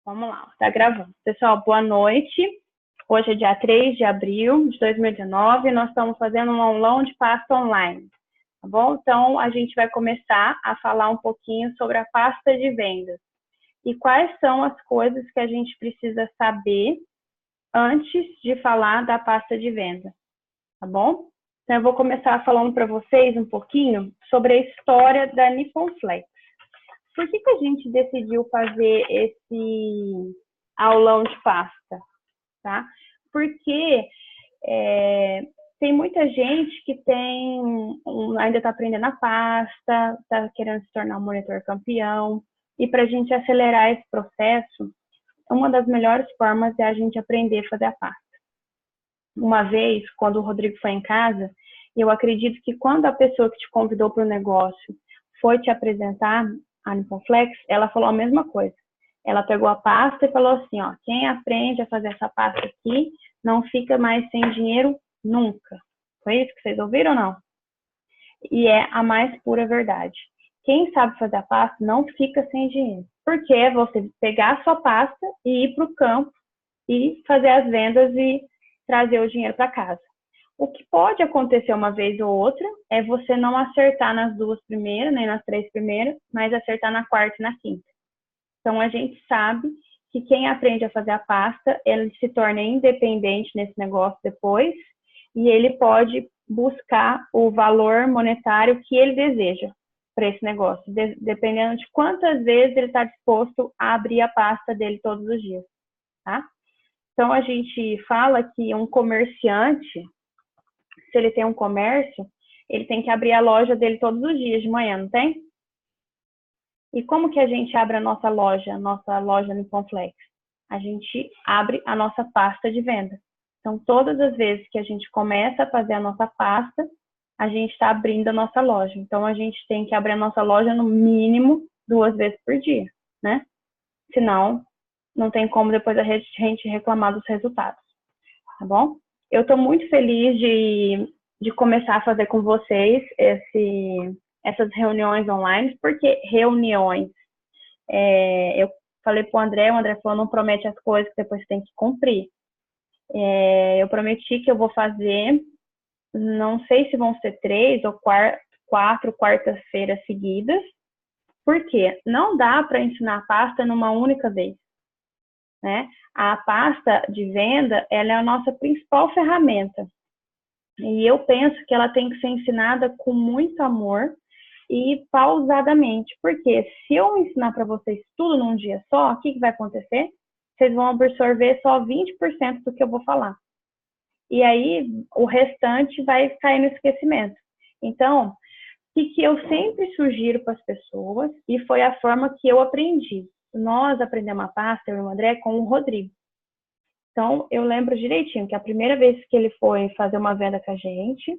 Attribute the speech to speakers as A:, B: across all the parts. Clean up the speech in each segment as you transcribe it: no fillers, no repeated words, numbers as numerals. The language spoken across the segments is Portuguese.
A: Vamos lá, tá gravando. Pessoal, boa noite. Hoje é dia 3 de abril de 2019 e nós estamos fazendo um aulão de pasta online, tá bom? Então, a gente vai começar a falar um pouquinho sobre a pasta de vendas e quais são as coisas que a gente precisa saber antes de falar da pasta de venda, tá bom? Então, eu vou começar falando para vocês um pouquinho sobre a história da Nippon Flex. Por que a gente decidiu fazer esse aulão de pasta, tá? Porque tem muita gente que ainda está aprendendo a pasta, está querendo se tornar um monitor campeão, e para a gente acelerar esse processo, uma das melhores formas é a gente aprender a fazer a pasta. Uma vez, quando o Rodrigo foi em casa, eu acredito que quando a pessoa que te convidou para o negócio foi te apresentar a Nippon Flex, ela falou a mesma coisa. Ela pegou a pasta e falou assim, ó, quem aprende a fazer essa pasta aqui não fica mais sem dinheiro nunca. Foi isso que vocês ouviram ou não? E é a mais pura verdade. Quem sabe fazer a pasta não fica sem dinheiro. Porque é você pegar a sua pasta e ir para o campo e fazer as vendas e trazer o dinheiro para casa. O que pode acontecer uma vez ou outra é você não acertar nas duas primeiras, nem nas três primeiras, mas acertar na quarta e na quinta. Então, a gente sabe que quem aprende a fazer a pasta, ele se torna independente nesse negócio depois e ele pode buscar o valor monetário que ele deseja para esse negócio, dependendo de quantas vezes ele está disposto a abrir a pasta dele todos os dias, tá? Então, a gente fala que um comerciante, se ele tem um comércio, ele tem que abrir a loja dele todos os dias de manhã, não tem? E como que a gente abre a nossa loja Nippon Flex? A gente abre a nossa pasta de venda. Então, todas as vezes que a gente começa a fazer a nossa pasta, a gente está abrindo a nossa loja. Então, a gente tem que abrir a nossa loja no mínimo 2 vezes por dia, né? Senão, não tem como depois a gente reclamar dos resultados, tá bom? Eu estou muito feliz de começar a fazer com vocês essas reuniões online, porque reuniões, eu falei para o André falou, não promete as coisas que depois tem que cumprir. Eu prometi que eu vou fazer, não sei se vão ser 3 ou 4 quartas-feiras seguidas, porque não dá para ensinar a pasta numa única vez, né? A pasta de venda, ela é a nossa principal ferramenta. E eu penso que ela tem que ser ensinada com muito amor e pausadamente. Porque se eu ensinar para vocês tudo num dia só, o que vai acontecer? Vocês vão absorver só 20% do que eu vou falar. E aí, o restante vai cair no esquecimento. Então, o que eu sempre sugiro para as pessoas, e foi a forma que eu aprendi. Nós aprendemos a pasta, eu e o André, com o Rodrigo. Então, eu lembro direitinho que a primeira vez que ele foi fazer uma venda com a gente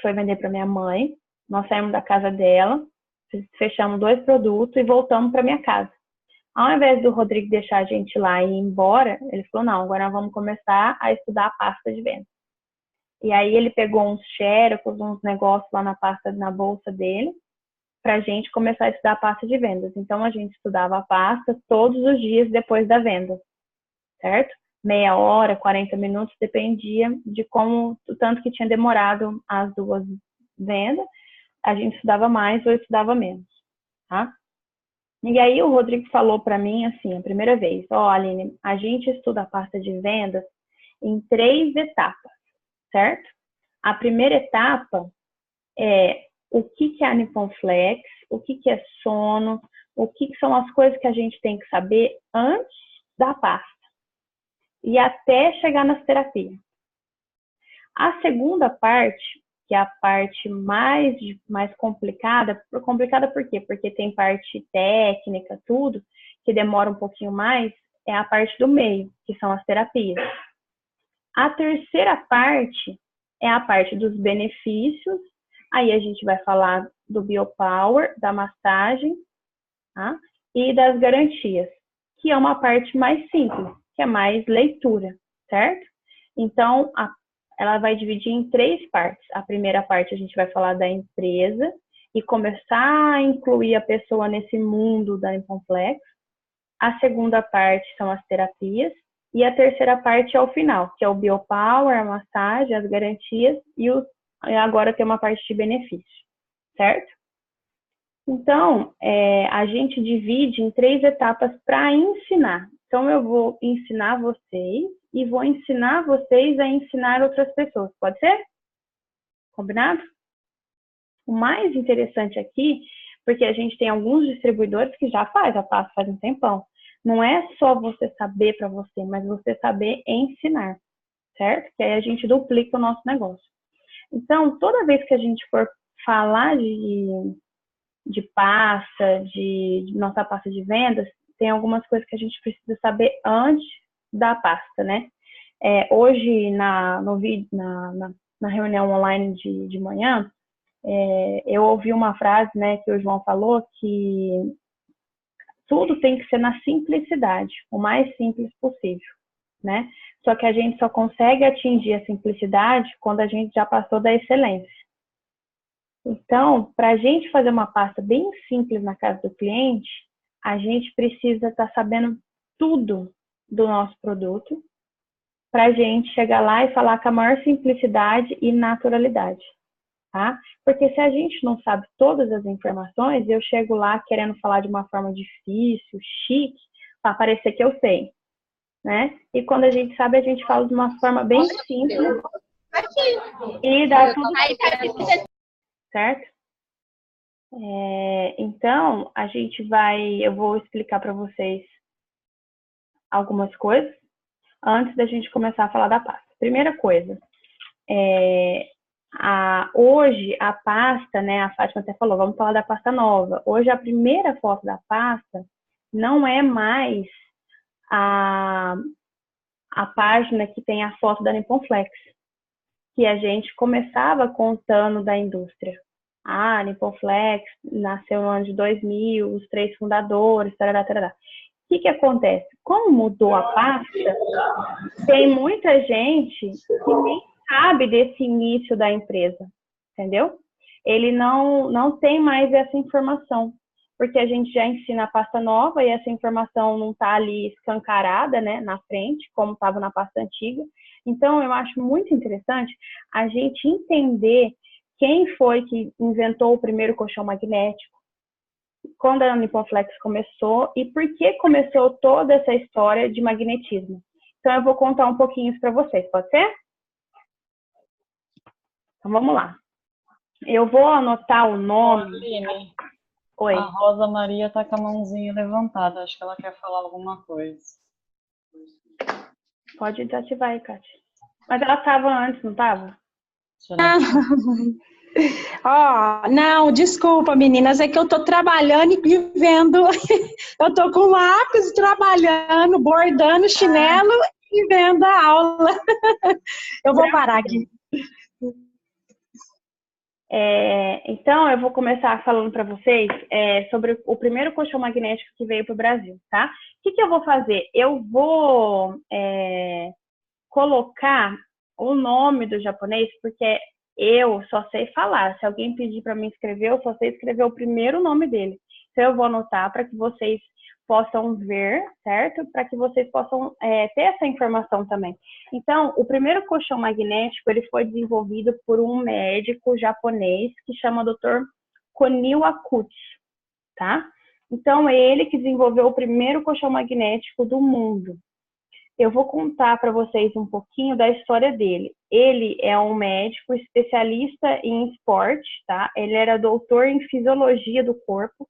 A: foi vender para minha mãe, nós saímos da casa dela, fechamos 2 produtos e voltamos para minha casa. Ao invés do Rodrigo deixar a gente lá e ir embora, ele falou, não, agora nós vamos começar a estudar a pasta de venda. E aí ele pegou uns xerox, uns negócios lá na bolsa dele, para a gente começar a estudar a pasta de vendas. Então, a gente estudava a pasta todos os dias depois da venda, certo? Meia hora, 40 minutos, dependia de o tanto que tinha demorado as 2 vendas, a gente estudava mais ou estudava menos, tá? E aí o Rodrigo falou para mim assim, a primeira vez, Aline, a gente estuda a pasta de vendas em 3 etapas, certo? A primeira etapa é o que é a Nippon Flex, o que é sono, o que são as coisas que a gente tem que saber antes da pasta e até chegar nas terapias. A segunda parte, que é a parte mais complicada por quê? Porque tem parte técnica, tudo, que demora um pouquinho mais, é a parte do meio, que são as terapias. A terceira parte é a parte dos benefícios, aí a gente vai falar do Biopower, da massagem, tá? E das garantias, que é uma parte mais simples, que é mais leitura, certo? Então, ela vai dividir em 3 partes. A primeira parte a gente vai falar da empresa e começar a incluir a pessoa nesse mundo da Nippon Flex. a segunda parte são as terapias, e a terceira parte é o final, que é o biopower, a massagem, as garantias, e agora tem uma parte de benefício, certo? Então, a gente divide em 3 etapas para ensinar. Então, eu vou ensinar vocês e vou ensinar vocês a ensinar outras pessoas. Pode ser? Combinado? O mais interessante aqui, porque a gente tem alguns distribuidores que já faz a pasta faz um tempão. Não é só você saber para você, mas você saber ensinar, certo? Que aí a gente duplica o nosso negócio. Então, toda vez que a gente for falar de pasta, de nossa pasta de vendas, tem algumas coisas que a gente precisa saber antes da pasta, né? Hoje, na reunião online de manhã, eu ouvi uma frase, né, que o João falou, que tudo tem que ser na simplicidade, o mais simples possível, né? Só que a gente só consegue atingir a simplicidade quando a gente já passou da excelência. Então, para a gente fazer uma pasta bem simples na casa do cliente, a gente precisa estar sabendo tudo do nosso produto para a gente chegar lá e falar com a maior simplicidade e naturalidade, tá? Porque se a gente não sabe todas as informações, eu chego lá querendo falar de uma forma difícil, chique, para parecer que eu sei, né? E quando a gente sabe, a gente fala de uma forma bem simples e dá tudo certo? Então, eu vou explicar para vocês algumas coisas antes da gente começar a falar da pasta. Primeira coisa, hoje a pasta, né, a Fátima até falou, vamos falar da pasta nova. Hoje a primeira foto da pasta não é mais a página que tem a foto da Nippon Flex, que a gente começava contando da indústria. A Nippon Flex nasceu no ano de 2000, os 3 fundadores, tarará, tarará. O que acontece? Como mudou a pasta, tem muita gente que nem sabe desse início da empresa, entendeu? Ele não tem mais essa informação, porque a gente já ensina a pasta nova e essa informação não está ali escancarada, né, na frente, como estava na pasta antiga. Então, eu acho muito interessante a gente entender quem foi que inventou o primeiro colchão magnético, quando a Nippon Flex começou e por que começou toda essa história de magnetismo. Então, eu vou contar um pouquinho isso para vocês, pode ser? Então, vamos lá. Eu vou anotar o nome.
B: Aline,
A: Oi.
B: a Rosa Maria está com a mãozinha levantada. Acho que ela quer falar alguma coisa.
A: Pode desativar aí, Kátia. Mas ela estava antes, não estava?
C: Não, desculpa, meninas, é que eu tô trabalhando e vendo. Eu tô com lápis, trabalhando, bordando chinelo e vendo a aula. Eu vou parar aqui.
A: Então, eu vou começar falando para vocês sobre o primeiro colchão magnético que veio para o Brasil, tá? O que eu vou fazer? Eu vou colocar o nome do japonês, porque eu só sei falar. Se alguém pedir para mim escrever, eu só sei escrever o primeiro nome dele. Então, eu vou anotar para que vocês possam ver, certo? Para que vocês possam ter essa informação também. Então, o primeiro colchão magnético, ele foi desenvolvido por um médico japonês que chama Dr. Konio Akuchi, tá? Então, é ele que desenvolveu o primeiro colchão magnético do mundo. Eu vou contar para vocês um pouquinho da história dele. Ele é um médico especialista em esporte, tá? Ele era doutor em fisiologia do corpo.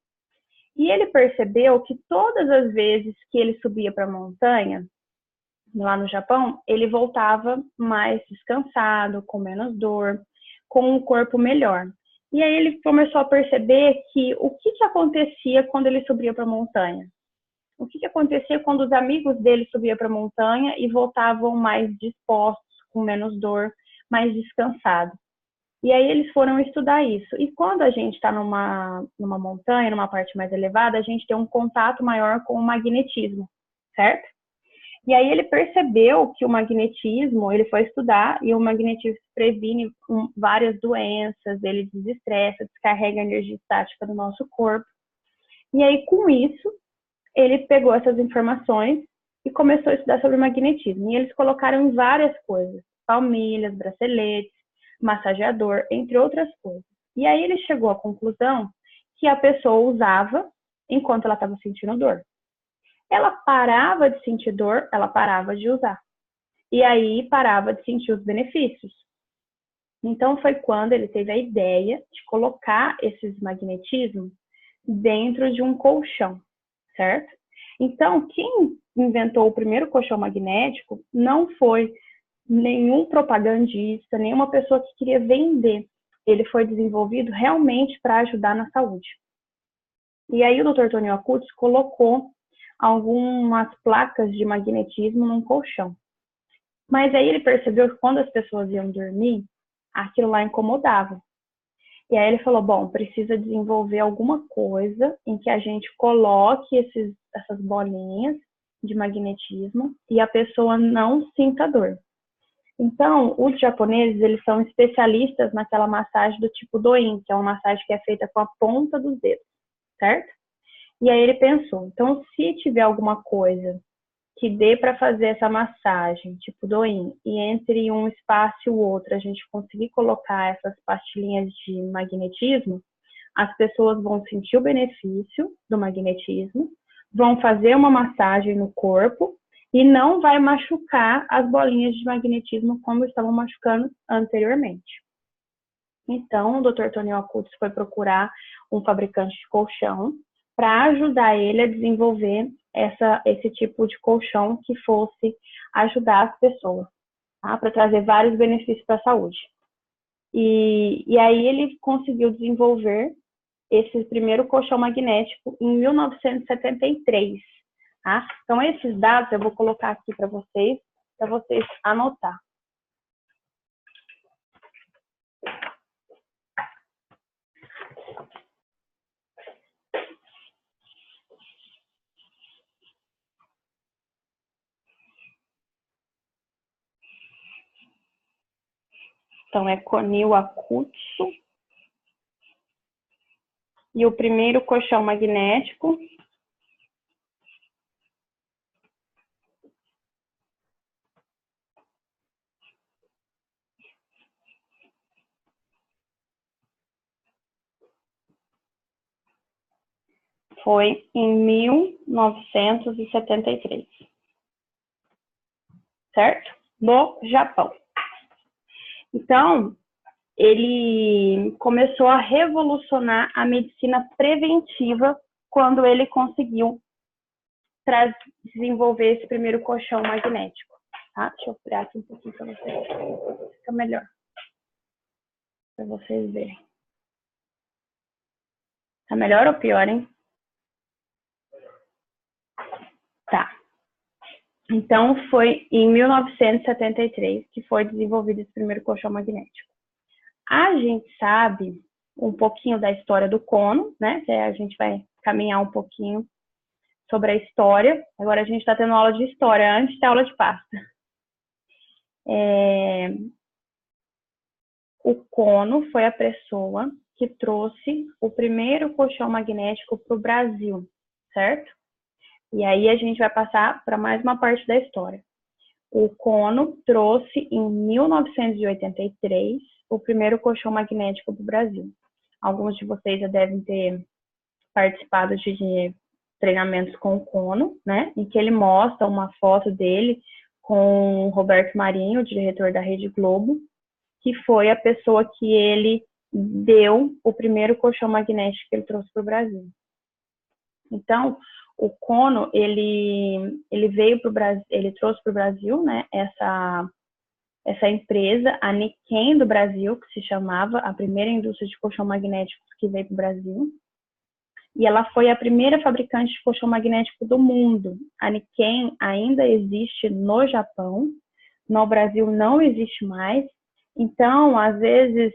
A: E ele percebeu que todas as vezes que ele subia para a montanha, lá no Japão, ele voltava mais descansado, com menos dor, com um corpo melhor. E aí ele começou a perceber que o que acontecia quando ele subia para a montanha? O que acontecia quando os amigos dele subiam para a montanha e voltavam mais dispostos, com menos dor, mais descansados? E aí eles foram estudar isso. E quando a gente está numa montanha, numa parte mais elevada, a gente tem um contato maior com o magnetismo, certo? E aí ele percebeu que o magnetismo, ele foi estudar, e o magnetismo previne várias doenças, ele desestressa, descarrega a energia estática do nosso corpo. E aí, com isso, ele pegou essas informações e começou a estudar sobre magnetismo. E eles colocaram várias coisas, palmilhas, braceletes, massageador, entre outras coisas. E aí ele chegou à conclusão que a pessoa usava enquanto ela estava sentindo dor. Ela parava de sentir dor, ela parava de usar. E aí parava de sentir os benefícios. Então foi quando ele teve a ideia de colocar esses magnetismos dentro de um colchão, certo? Então, quem inventou o primeiro colchão magnético não foi nenhum propagandista, nenhuma pessoa que queria vender. Ele foi desenvolvido realmente para ajudar na saúde. E aí o Dr. Tonio Acutis colocou algumas placas de magnetismo num colchão. Mas aí ele percebeu que quando as pessoas iam dormir, aquilo lá incomodava. E aí ele falou, bom, precisa desenvolver alguma coisa em que a gente coloque essas bolinhas de magnetismo e a pessoa não sinta dor. Então, os japoneses, eles são especialistas naquela massagem do tipo do-in, que é uma massagem que é feita com a ponta dos dedos, certo? E aí ele pensou, então se tiver alguma coisa que dê para fazer essa massagem, tipo do-in, e entre um espaço e o outro a gente conseguir colocar essas pastilhinhas de magnetismo, as pessoas vão sentir o benefício do magnetismo, vão fazer uma massagem no corpo e não vai machucar as bolinhas de magnetismo como estavam machucando anteriormente. Então, o Dr. Tonio Acutis foi procurar um fabricante de colchão para ajudar ele a desenvolver esse tipo de colchão que fosse ajudar as pessoas, tá? Para trazer vários benefícios para a saúde. E aí ele conseguiu desenvolver esse primeiro colchão magnético em 1973. Tá? Então, esses dados eu vou colocar aqui para vocês anotar. Então, é Konio Akutsu. E o primeiro colchão magnético foi em 1973. Certo? No Japão. Então, ele começou a revolucionar a medicina preventiva quando ele conseguiu desenvolver esse primeiro colchão magnético. Tá? Deixa eu virar aqui um pouquinho para vocês. Fica melhor. Para vocês verem. Tá melhor ou pior, hein? Tá. Então, foi em 1973 que foi desenvolvido esse primeiro colchão magnético. A gente sabe um pouquinho da história do Kono, né? Que a gente vai caminhar um pouquinho sobre a história. Agora a gente está tendo aula de história antes da aula de pasta. O Kono foi a pessoa que trouxe o primeiro colchão magnético para o Brasil, certo? E aí a gente vai passar para mais uma parte da história. O Kono trouxe em 1983 o primeiro colchão magnético para o Brasil. Alguns de vocês já devem ter participado de treinamentos com o Kono, né? Em que ele mostra uma foto dele com o Roberto Marinho, o diretor da Rede Globo, que foi a pessoa que ele deu o primeiro colchão magnético que ele trouxe para o Brasil. Então, o Kono, ele veio para o Brasil, ele trouxe para o Brasil, né, essa empresa, a Niken do Brasil, que se chamava a primeira indústria de colchão magnético que veio para o Brasil. E ela foi a primeira fabricante de colchão magnético do mundo. A Niken ainda existe no Japão, no Brasil não existe mais. Então, às vezes,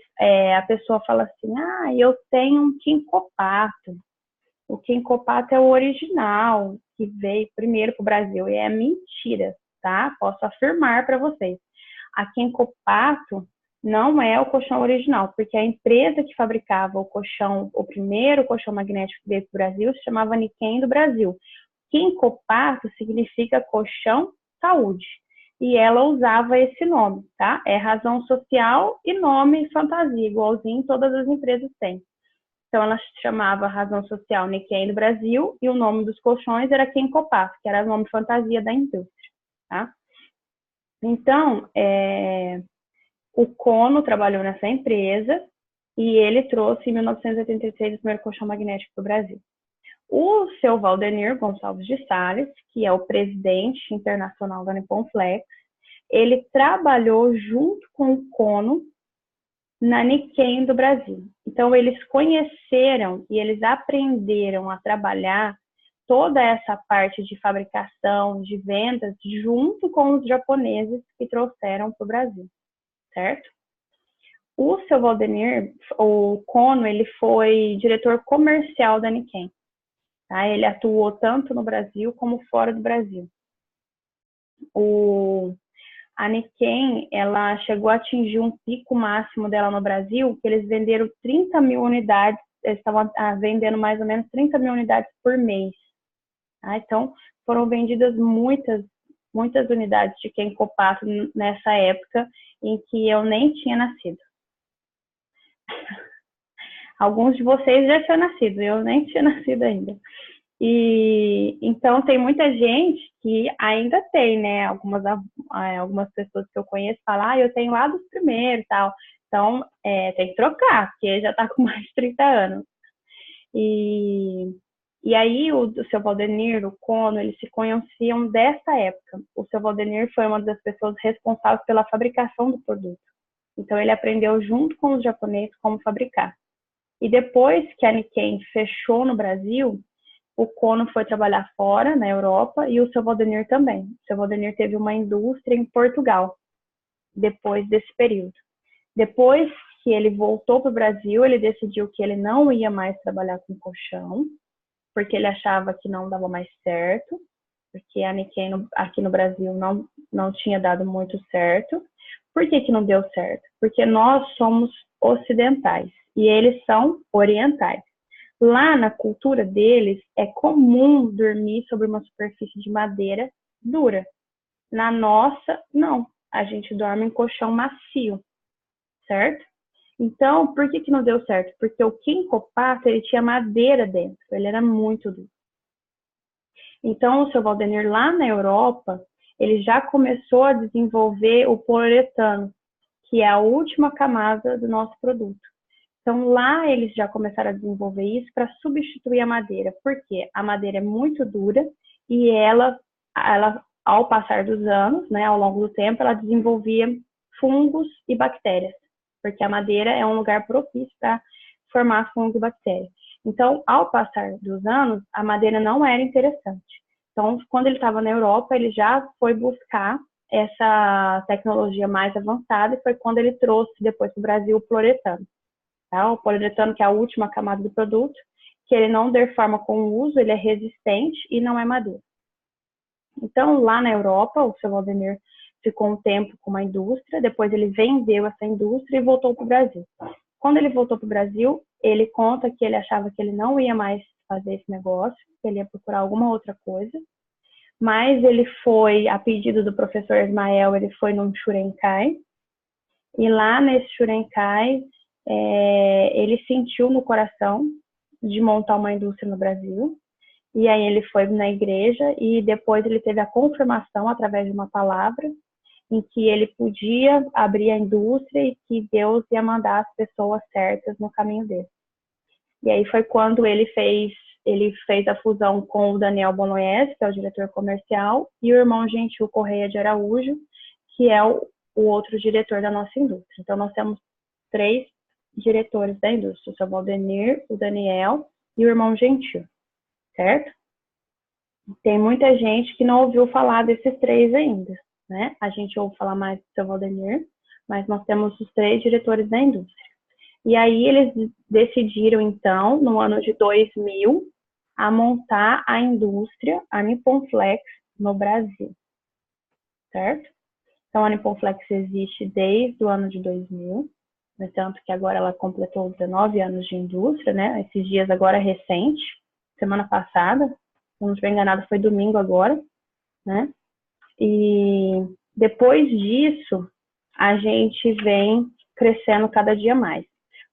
A: a pessoa fala assim, eu tenho um Kinkopato. O Kinkopato é o original, que veio primeiro para o Brasil. E é mentira, tá? Posso afirmar para vocês. A Kinkopato não é o colchão original, porque a empresa que fabricava o primeiro colchão magnético que veio para o Brasil, se chamava Niken do Brasil. Quincopato significa colchão saúde. E ela usava esse nome, tá? É razão social e nome fantasia, igualzinho todas as empresas têm. Então, ela chamava razão social Nikkei do Brasil e o nome dos colchões era Quincopato, que era o nome fantasia da indústria, tá? Então, o Kono trabalhou nessa empresa e ele trouxe em 1986 o primeiro colchão magnético para o Brasil. O seu Valdenir Gonçalves de Sales, que é o presidente internacional da Nippon Flex, ele trabalhou junto com o Kono na Nikkei do Brasil. Então, eles conheceram e eles aprenderam a trabalhar toda essa parte de fabricação, de vendas, junto com os japoneses que trouxeram para o Brasil, certo? O seu Valdenir, o Kono, ele foi diretor comercial da Nikkei. Tá? Ele atuou tanto no Brasil como fora do Brasil. A Nikkei, ela chegou a atingir um pico máximo dela no Brasil, que eles venderam 30 mil unidades, eles estavam vendendo mais ou menos 30 mil unidades por mês. Tá? Então, foram vendidas muitas unidades de Quincopato nessa época em que eu nem tinha nascido. Alguns de vocês já tinham nascido, eu nem tinha nascido ainda. E então tem muita gente que ainda tem, né? Algumas pessoas que eu conheço falam, eu tenho lá dos primeiros e tal. Então tem que trocar, porque já está com mais de 30 anos. E aí o seu Valdenir, o Kono, eles se conheciam dessa época. O seu Valdenir foi uma das pessoas responsáveis pela fabricação do produto. Então ele aprendeu junto com os japoneses como fabricar. E depois que a Nikkei fechou no Brasil, o Kono foi trabalhar fora, na Europa, e o seu Valdenir também. O seu Valdenir teve uma indústria em Portugal, depois desse período. Depois que ele voltou para o Brasil, ele decidiu que ele não ia mais trabalhar com colchão, porque ele achava que não dava mais certo, porque a Nikkei aqui no Brasil não tinha dado muito certo. Por que não deu certo? Porque nós somos ocidentais e eles são orientais. Lá na cultura deles, é comum dormir sobre uma superfície de madeira dura. Na nossa, não. A gente dorme em colchão macio, certo? Então, por que não deu certo? Porque o Quincopato, ele tinha madeira dentro. Ele era muito duro. Então, o seu Valdenir, lá na Europa, ele já começou a desenvolver o poliuretano, que é a última camada do nosso produto. Então, lá eles já começaram a desenvolver isso para substituir a madeira, porque a madeira é muito dura e ela, ao passar dos anos, né, ao longo do tempo, ela desenvolvia fungos e bactérias, porque a madeira é um lugar propício para formar fungos e bactérias. Então, ao passar dos anos, a madeira não era interessante. Então, quando ele estava na Europa, ele já foi buscar essa tecnologia mais avançada e foi quando ele trouxe depois para o Brasil o poliuretano. Tá? O poliuretano, que é a última camada do produto, que ele não deforma com o uso, ele é resistente e não é madeira. Então, lá na Europa, o seu Valdenir ficou um tempo com uma indústria, depois ele vendeu essa indústria e voltou para o Brasil. Quando ele voltou para o Brasil, ele conta que ele achava que ele não ia mais fazer esse negócio, que ele ia procurar alguma outra coisa, mas ele foi, a pedido do professor Ismael, ele foi num Shurenkai, e lá nesse Shurenkai, ele sentiu no coração de montar uma indústria no Brasil, e aí ele foi na igreja e depois ele teve a confirmação através de uma palavra em que ele podia abrir a indústria e que Deus ia mandar as pessoas certas no caminho dele. E aí foi quando ele fez a fusão com o Daniel Bonoes, que é o diretor comercial, e o irmão Gentil Correia de Araújo, que é o outro diretor da nossa indústria. Então nós temos 3 diretores da indústria, o seu Valdenir, o Daniel e o irmão Gentil, certo? Tem muita gente que não ouviu falar desses 3 ainda, né? A gente ouve falar mais do seu Valdenir, mas nós temos os 3 diretores da indústria. E aí eles decidiram, então, no ano de 2000, a montar a indústria, a Nippon Flex, no Brasil, certo? Então, a Nippon Flex existe desde o ano de 2000, no tanto que agora ela completou 19 anos de indústria, né? Esses dias agora recente, semana passada, se não estiver enganado, foi domingo agora, né? E depois disso, a gente vem crescendo cada dia mais.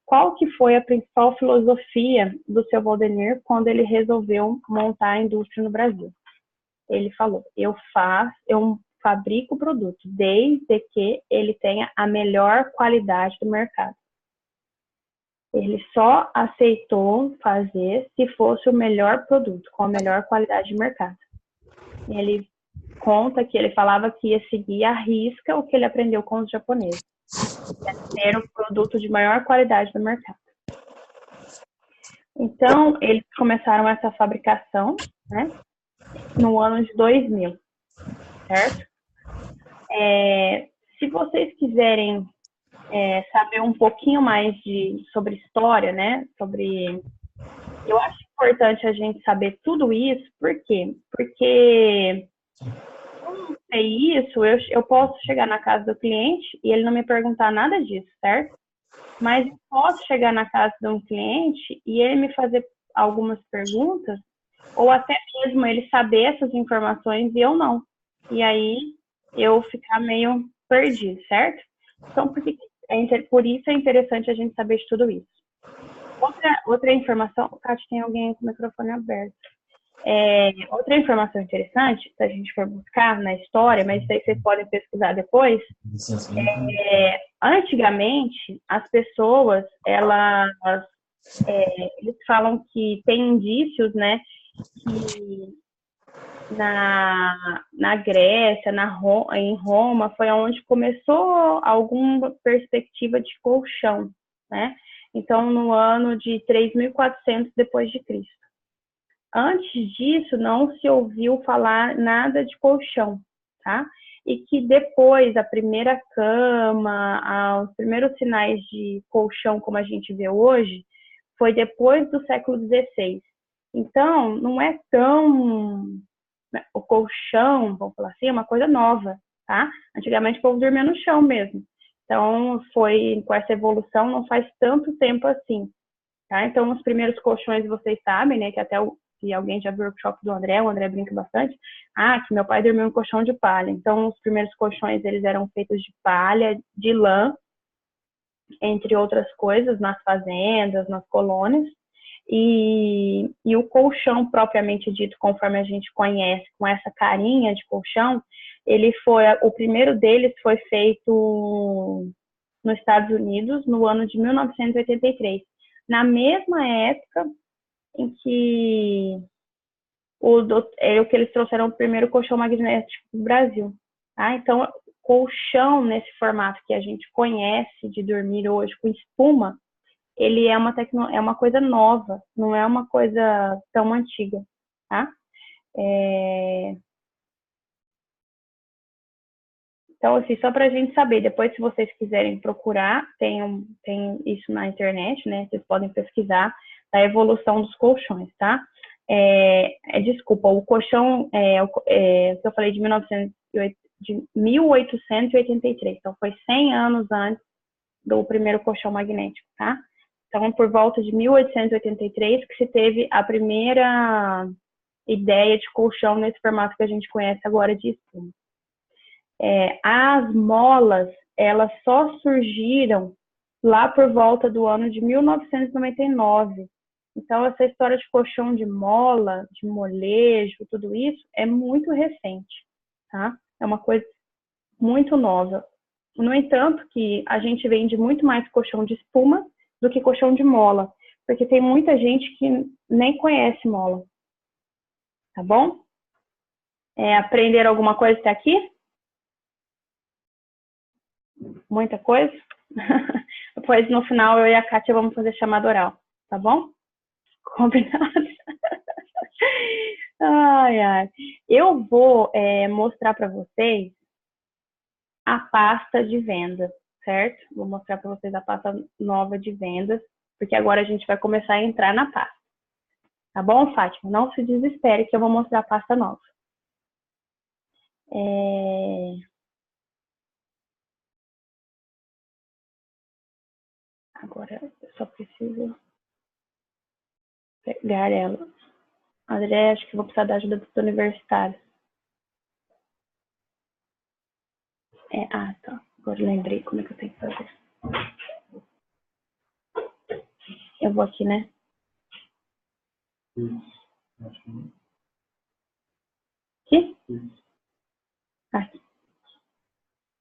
A: Qual que foi a principal filosofia do seu Valdemir quando ele resolveu montar a indústria no Brasil? Ele falou, eu fabrico o produto desde que ele tenha a melhor qualidade do mercado. Ele só aceitou fazer se fosse o melhor produto, com a melhor qualidade de mercado. Ele conta que ele falava que ia seguir à risca o que ele aprendeu com os japoneses. Ter o produto de maior qualidade do mercado. Então, eles começaram essa fabricação, né, no ano de 2000, certo? Se vocês quiserem saber um pouquinho mais sobre história, né, eu acho importante a gente saber tudo isso, por quê? Porque não sei isso, eu posso chegar na casa do cliente e ele não me perguntar nada disso, certo? Mas eu posso chegar na casa de um cliente e ele me fazer algumas perguntas, ou até mesmo ele saber essas informações e eu não. E aí eu ficar meio perdido, certo? Então, por isso é interessante a gente saber de tudo isso. Outra informação, Cátia, tem alguém com o microfone aberto. Outra informação interessante, se a gente for buscar na história, mas isso aí vocês podem pesquisar depois, antigamente, as pessoas, eles falam que tem indícios, né, que na Grécia, em Roma, foi onde começou alguma perspectiva de colchão, né? Então, no ano de 3.400 depois de Cristo. Antes disso, não se ouviu falar nada de colchão, tá? E que depois, a primeira cama, os primeiros sinais de colchão, como a gente vê hoje, foi depois do século XVI. Então, não é tão... O colchão, vamos falar assim, é uma coisa nova, tá? Antigamente o povo dormia no chão mesmo. Então, com essa evolução, não faz tanto tempo assim, tá? Então, os primeiros colchões, vocês sabem, né, que até se alguém já viu o workshop do André, o André brinca bastante, que meu pai dormiu em colchão de palha. Então, os primeiros colchões, eles eram feitos de palha, de lã, entre outras coisas, nas fazendas, nas colônias. E o colchão, propriamente dito, conforme a gente conhece, com essa carinha de colchão, o primeiro deles foi feito nos Estados Unidos, no ano de 1983. Na mesma época em que que eles trouxeram o primeiro colchão magnético do Brasil. Tá? Então, colchão nesse formato que a gente conhece de dormir hoje, com espuma, ele é uma coisa nova, não é uma coisa tão antiga. Tá? Então, assim, só para a gente saber, depois se vocês quiserem procurar, tem isso na internet, né? Vocês podem pesquisar a evolução dos colchões, tá? Desculpa, o colchão, que eu falei de 1883, então foi 100 anos antes do primeiro colchão magnético, tá? Então, por volta de 1883 que se teve a primeira ideia de colchão nesse formato que a gente conhece agora de espuma. As molas, elas só surgiram lá por volta do ano de 1999. Então, essa história de colchão de mola, de molejo, tudo isso, é muito recente, tá? É uma coisa muito nova. No entanto, que a gente vende muito mais colchão de espuma do que colchão de mola, porque tem muita gente que nem conhece mola, tá bom? Aprenderam alguma coisa até aqui? Muita coisa? Depois, no final, eu e a Kátia vamos fazer chamada oral, tá bom? Combinado? Ai, ai. Eu vou mostrar para vocês a pasta de venda, certo? Vou mostrar para vocês a pasta nova de vendas, porque agora a gente vai começar a entrar na pasta. Tá bom, Fátima? Não se desespere que eu vou mostrar a pasta nova. Agora eu só preciso pegar ela. André, acho que vou precisar da ajuda dos universitários. Tá. Agora eu lembrei como é que eu tenho que fazer. Eu vou aqui, né? Aqui? Aqui.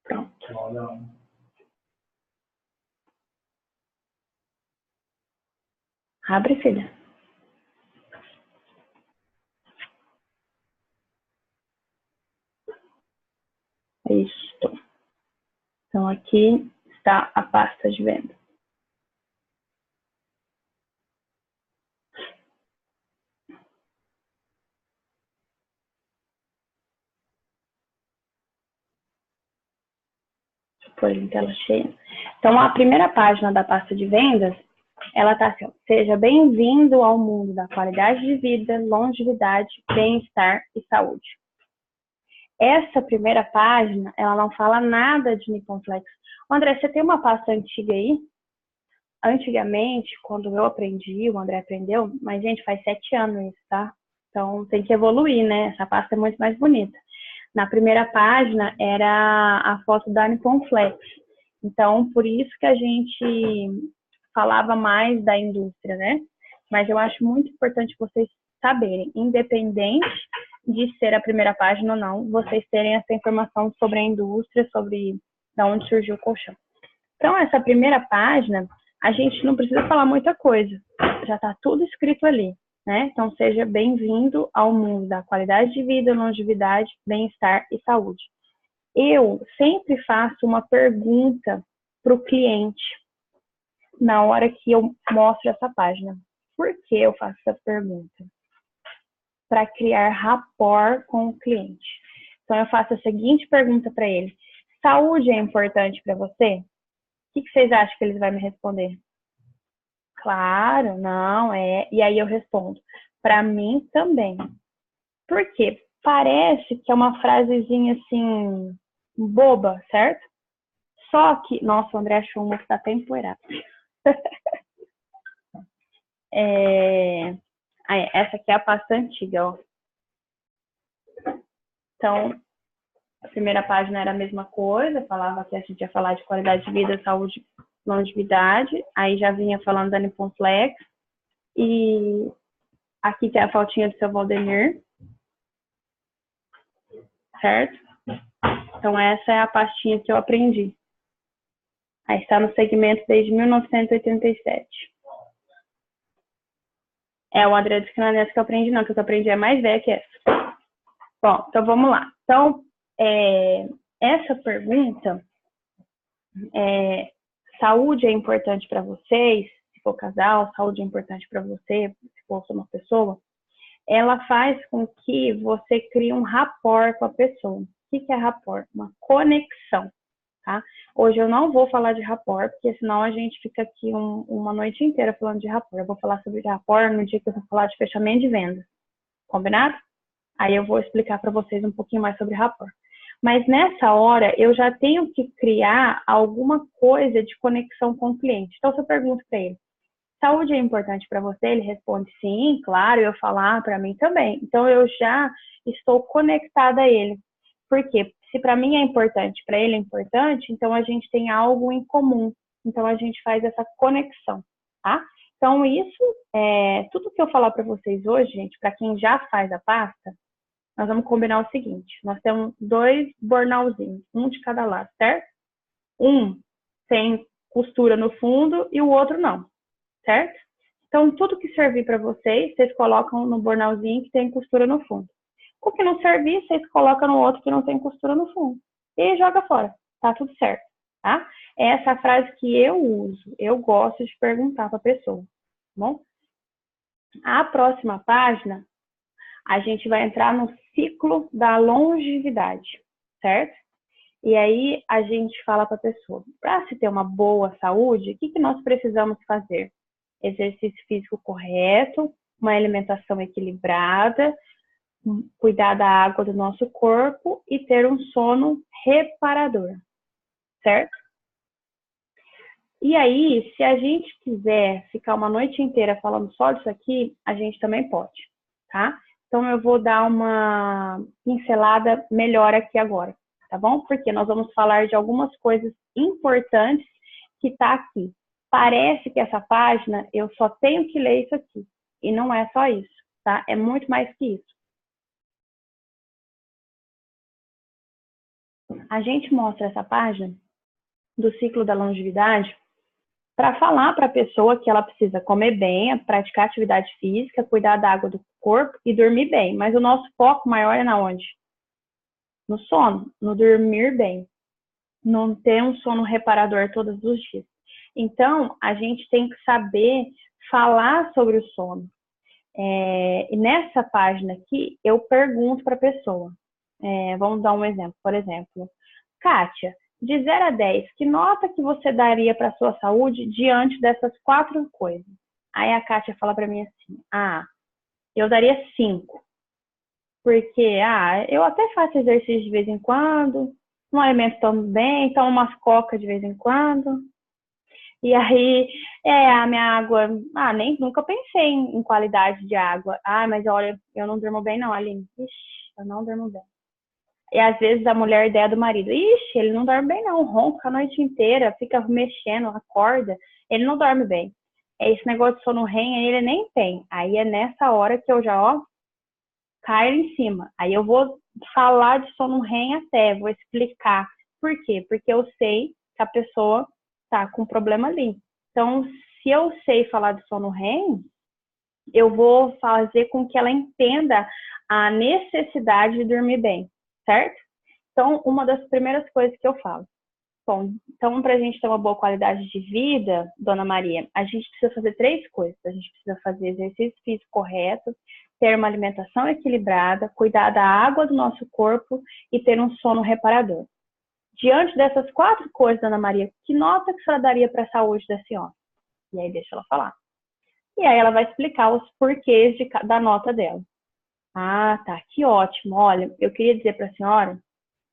A: Pronto. Abre, filha. Isso. Então, aqui está a pasta de venda. Deixa eu pôr em tela cheia. Então, a primeira página da pasta de vendas, ela está assim, ó, seja bem-vindo ao mundo da qualidade de vida, longevidade, bem-estar e saúde. Essa primeira página, ela não fala nada de Nippon Flex. André, você tem uma pasta antiga aí? Antigamente, quando eu aprendi, o André aprendeu, mas, gente, faz 7 anos isso, tá? Então, tem que evoluir, né? Essa pasta é muito mais bonita. Na primeira página, era a foto da Nippon Flex. Então, por isso que a gente falava mais da indústria, né? Mas eu acho muito importante vocês saberem, independente de ser a primeira página ou não, vocês terem essa informação sobre a indústria, sobre de onde surgiu o colchão. Então, essa primeira página, a gente não precisa falar muita coisa, já está tudo escrito ali, né? Então, seja bem-vindo ao mundo da qualidade de vida, longevidade, bem-estar e saúde. Eu sempre faço uma pergunta para o cliente na hora que eu mostro essa página. Por que eu faço essa pergunta? Para criar rapport com o cliente. Então, eu faço a seguinte pergunta para ele: saúde é importante para você? O que vocês acham que eles vão me responder? Claro, não, é. E aí eu respondo: para mim também. Por quê? Parece que é uma frasezinha assim, boba, certo? Só que, nossa, o André achou uma que está até empoeirada. Essa aqui é a pasta antiga, ó. Então, a primeira página era a mesma coisa, falava que a gente ia falar de qualidade de vida, saúde, longevidade. Aí já vinha falando da Nippon Flex. E aqui tem a fotinha do seu Valdemir. Certo? Então, essa é a pastinha que eu aprendi. Aí está no segmento desde 1987. O André disse que não é nessa que eu aprendi, não, que eu aprendi é mais velha que essa. Bom, então vamos lá. Então, essa pergunta, saúde é importante para vocês, se for casal, saúde é importante para você, se for uma pessoa, ela faz com que você crie um rapport com a pessoa. O que é rapport? Uma conexão. Tá? Hoje eu não vou falar de rapport, porque senão a gente fica aqui uma noite inteira falando de rapport. Eu vou falar sobre rapport no dia que eu vou falar de fechamento de vendas. Combinado? Aí eu vou explicar para vocês um pouquinho mais sobre rapport. Mas nessa hora eu já tenho que criar alguma coisa de conexão com o cliente. Então, se eu pergunto para ele: saúde é importante para você? Ele responde sim, claro. Eu falar para mim também. Então, eu já estou conectada a ele. Por quê? Se para mim é importante, para ele é importante, então a gente tem algo em comum. Então, a gente faz essa conexão, tá? Então, isso, tudo que eu falar para vocês hoje, gente, para quem já faz a pasta, nós vamos combinar o seguinte: nós temos 2 bornalzinhos, um de cada lado, certo? Um tem costura no fundo e o outro não, certo? Então, tudo que servir para vocês colocam no bornalzinho que tem costura no fundo. O que não servir, vocês colocam no outro que não tem costura no fundo. E joga fora. Tá tudo certo, tá? Essa é a frase que eu uso. Eu gosto de perguntar para a pessoa, tá bom? A próxima página, a gente vai entrar no ciclo da longevidade, certo? E aí a gente fala para a pessoa: para se ter uma boa saúde, o que nós precisamos fazer? Exercício físico correto, uma alimentação equilibrada, cuidar da água do nosso corpo e ter um sono reparador, certo? E aí, se a gente quiser ficar uma noite inteira falando só disso aqui, a gente também pode, tá? Então, eu vou dar uma pincelada melhor aqui agora, tá bom? Porque nós vamos falar de algumas coisas importantes que tá aqui. Parece que essa página, eu só tenho que ler isso aqui. E não é só isso, tá? É muito mais que isso. A gente mostra essa página do ciclo da longevidade para falar para a pessoa que ela precisa comer bem, praticar atividade física, cuidar da água do corpo e dormir bem. Mas o nosso foco maior é na onde? No sono, no dormir bem. Não ter um sono reparador todos os dias. Então, a gente tem que saber falar sobre o sono. E nessa página aqui, eu pergunto para a pessoa. Vamos dar um exemplo. Por exemplo, Kátia, de 0 a 10, que nota que você daria para a sua saúde diante dessas 4 coisas? Aí a Kátia fala para mim assim, eu daria 5. Porque, eu até faço exercício de vez em quando, não alimento tão bem, tomo umas cocas de vez em quando. E aí, a minha água, nunca pensei em qualidade de água. Mas olha, eu não durmo bem não, Aline. Ixi, eu não durmo bem. E às vezes a mulher ideia do marido, ixi, ele não dorme bem não, ronca a noite inteira, fica mexendo, acorda, ele não dorme bem. Esse negócio de sono REM, ele nem tem. Aí é nessa hora que eu já, caio em cima. Aí eu vou falar de sono REM até, vou explicar. Por quê? Porque eu sei que a pessoa tá com problema ali. Então, se eu sei falar de sono REM, eu vou fazer com que ela entenda a necessidade de dormir bem, certo? Então, uma das primeiras coisas que eu falo. Bom, então, para a gente ter uma boa qualidade de vida, Dona Maria, a gente precisa fazer 3 coisas. A gente precisa fazer exercício físico correto, ter uma alimentação equilibrada, cuidar da água do nosso corpo e ter um sono reparador. Diante dessas 4 coisas, Dona Maria, que nota que a senhora daria para a saúde da senhora? E aí deixa ela falar. E aí ela vai explicar os porquês da nota dela. Tá, que ótimo. Olha, eu queria dizer para a senhora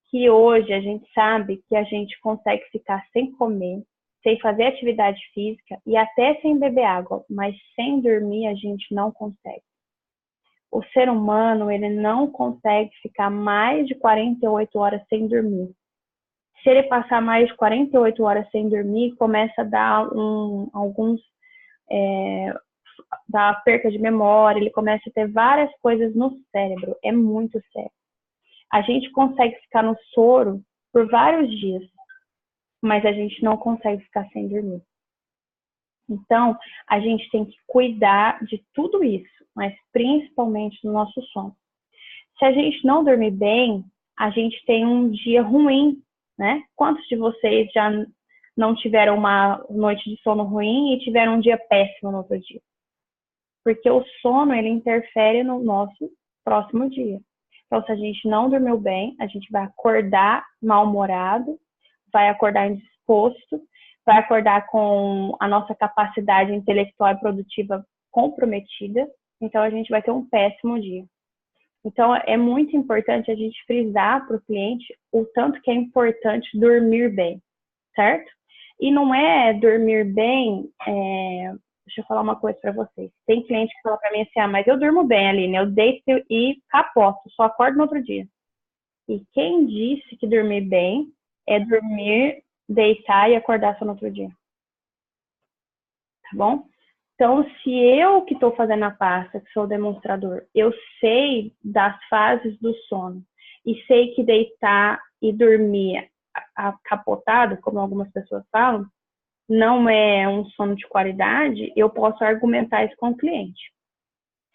A: que hoje a gente sabe que a gente consegue ficar sem comer, sem fazer atividade física e até sem beber água, mas sem dormir a gente não consegue. O ser humano, ele não consegue ficar mais de 48 horas sem dormir. Se ele passar mais de 48 horas sem dormir, começa a dar da perca de memória, ele começa a ter várias coisas no cérebro, é muito sério. A gente consegue ficar no soro por vários dias, mas a gente não consegue ficar sem dormir. Então, a gente tem que cuidar de tudo isso, mas principalmente do nosso sono. Se a gente não dormir bem, a gente tem um dia ruim, né? Quantos de vocês já não tiveram uma noite de sono ruim e tiveram um dia péssimo no outro dia? Porque o sono, ele interfere no nosso próximo dia. Então, se a gente não dormiu bem, a gente vai acordar mal-humorado, vai acordar indisposto, vai acordar com a nossa capacidade intelectual e produtiva comprometida. Então, a gente vai ter um péssimo dia. Então, é muito importante a gente frisar para o cliente o tanto que é importante dormir bem, certo? E não é dormir bem... Deixa eu falar uma coisa para vocês. Tem cliente que fala para mim assim, mas eu durmo bem, Aline, eu deito e capoto, só acordo no outro dia. E quem disse que dormir bem é dormir, deitar e acordar só no outro dia? Tá bom? Então, se eu que estou fazendo a pasta, que sou o demonstrador, eu sei das fases do sono e sei que deitar e dormir capotado, como algumas pessoas falam, não é um sono de qualidade, eu posso argumentar isso com o cliente.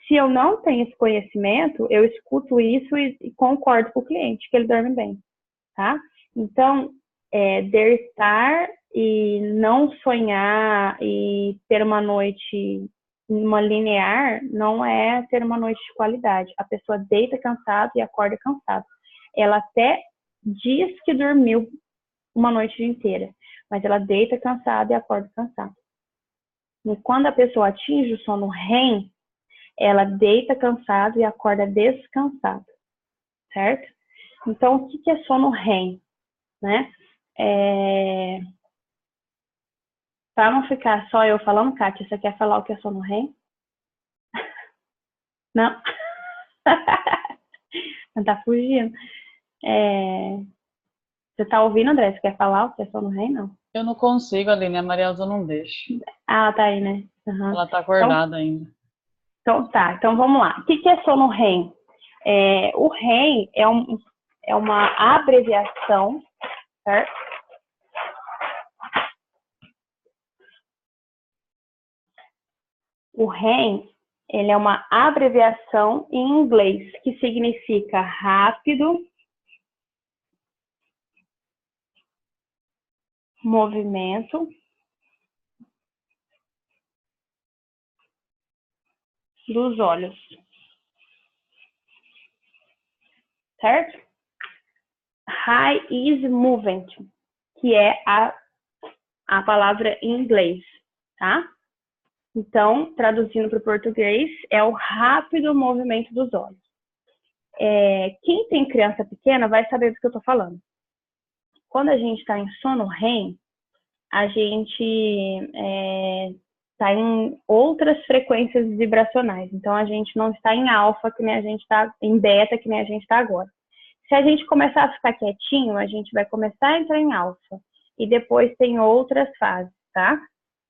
A: Se eu não tenho esse conhecimento, eu escuto isso e concordo com o cliente que ele dorme bem, tá? Então, deitar e não sonhar e ter uma noite, uma linear, não é ter uma noite de qualidade. A pessoa deita cansada e acorda cansada. Ela até diz que dormiu uma noite inteira, mas ela deita cansada e acorda cansada. E quando a pessoa atinge o sono REM, ela deita cansada e acorda descansada, certo? Então, o que é sono REM? Né? Para não ficar só eu falando, Kátia, você quer falar o que é sono REM? Não? Não tá fugindo. Você tá ouvindo, André? Você quer falar o que é sono REM? Não.
B: Eu não consigo, Aline, a Maria Elza não deixa.
A: Ah, ela tá aí, né? Uhum.
B: Ela tá acordada ainda.
A: Então tá, então vamos lá. O que é sono REM? O REM é uma abreviação, certo? O REM, ele é uma abreviação em inglês, que significa rápido movimento dos olhos, certo? High is movement, que é a palavra em inglês, tá? Então, traduzindo para o português, é o rápido movimento dos olhos. Quem tem criança pequena vai saber do que eu estou falando. Quando a gente está em sono REM, a gente está em outras frequências vibracionais. Então, a gente não está em alfa, que nem a gente está, em beta, que nem a gente está agora. Se a gente começar a ficar quietinho, a gente vai começar a entrar em alfa. E depois tem outras fases, tá?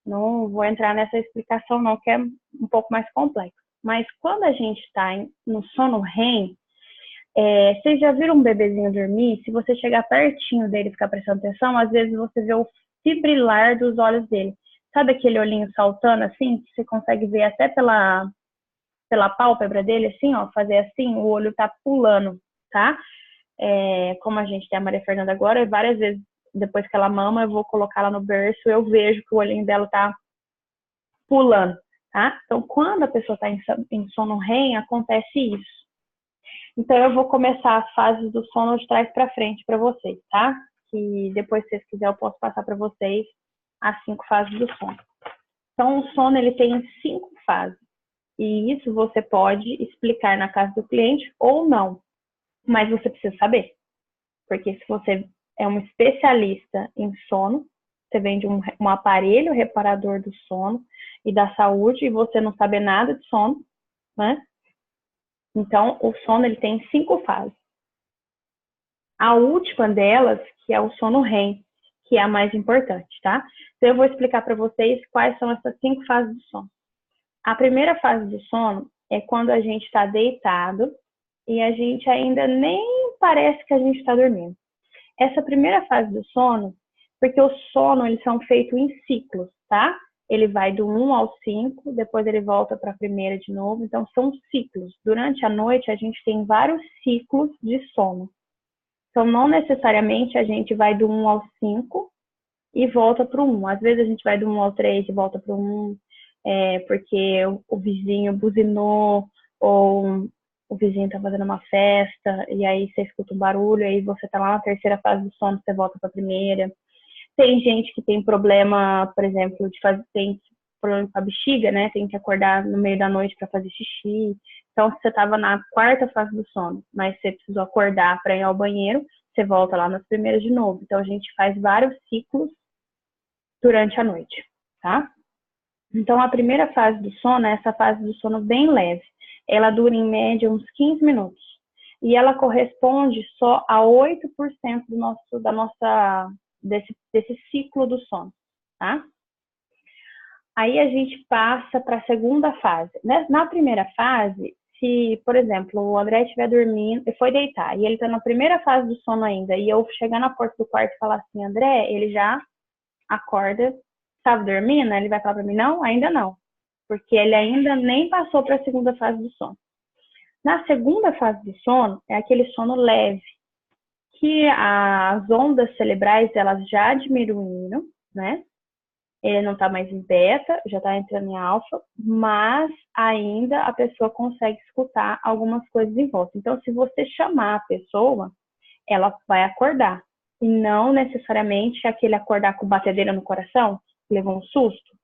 A: Não vou entrar nessa explicação não, que é um pouco mais complexo. Mas quando a gente está no sono REM, vocês já viram um bebezinho dormir? Se você chegar pertinho dele e ficar prestando atenção, às vezes você vê o fibrilar dos olhos dele. Sabe aquele olhinho saltando assim, que você consegue ver até pela pálpebra dele, assim, ó, fazer assim, o olho tá pulando, tá? Como a gente tem a Maria Fernanda agora, várias vezes, depois que ela mama, eu vou colocar ela no berço, eu vejo que o olhinho dela tá pulando, tá? Então, quando a pessoa tá em sono REM, acontece isso. Então, eu vou começar as fases do sono de trás para frente para vocês, tá? Que depois, se vocês quiserem, eu posso passar para vocês as 5 fases do sono. Então, o sono, ele tem 5 fases. E isso você pode explicar na casa do cliente ou não. Mas você precisa saber. Porque se você é um especialista em sono, você vende um aparelho reparador do sono e da saúde e você não sabe nada de sono, né? Então, o sono, ele tem 5 fases. A última delas, que é o sono REM, que é a mais importante, tá? Então, eu vou explicar para vocês quais são essas 5 fases do sono. A primeira fase do sono é quando a gente está deitado e a gente ainda nem parece que a gente está dormindo. Essa primeira fase do sono, porque o sono, eles são feitos em ciclos, tá? Ele vai do 1 ao 5, depois ele volta para a primeira de novo. Então, são ciclos. Durante a noite, a gente tem vários ciclos de sono. Então, não necessariamente a gente vai do 1 ao 5 e volta para o 1. Às vezes, a gente vai do 1 ao 3 e volta para o 1, porque o vizinho buzinou, ou o vizinho está fazendo uma festa, e aí você escuta um barulho, aí você está lá na terceira fase do sono, você volta para a primeira. Tem gente que tem problema, por exemplo, tem problema com a bexiga, né? Tem que acordar no meio da noite para fazer xixi. Então, se você estava na quarta fase do sono, mas você precisou acordar para ir ao banheiro, você volta lá nas primeiras de novo. Então, a gente faz vários ciclos durante a noite, tá? Então, a primeira fase do sono é essa fase do sono bem leve. Ela dura, em média, uns 15 minutos. E ela corresponde só a 8% desse ciclo do sono, tá? Aí a gente passa para a segunda fase. Na primeira fase, se, por exemplo, o André estiver dormindo, ele foi deitar, e ele está na primeira fase do sono ainda, e eu chegar na porta do quarto e falar assim, André, ele já acorda, estava dormindo? Ele vai falar para mim, não, ainda não. Porque ele ainda nem passou para a segunda fase do sono. Na segunda fase do sono, é aquele sono leve, que as ondas cerebrais, elas já diminuíram, né? Ele não está mais em beta, já está entrando em alfa, mas ainda a pessoa consegue escutar algumas coisas em volta. Então, se você chamar a pessoa, ela vai acordar. E não necessariamente aquele acordar com batedeira no coração, que levou um susto.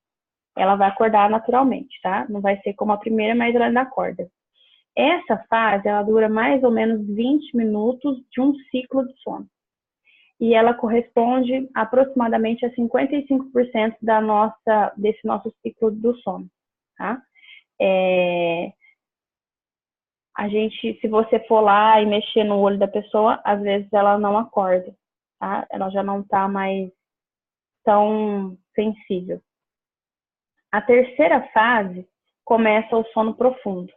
A: Ela vai acordar naturalmente, tá? Não vai ser como a primeira, mas ela ainda acorda. Essa fase, ela dura mais ou menos 20 minutos de um ciclo de sono. E ela corresponde aproximadamente a 55% desse nosso ciclo do sono, tá? se você for lá e mexer no olho da pessoa, às vezes ela não acorda, tá? Ela já não tá mais tão sensível. A terceira fase começa o sono profundo,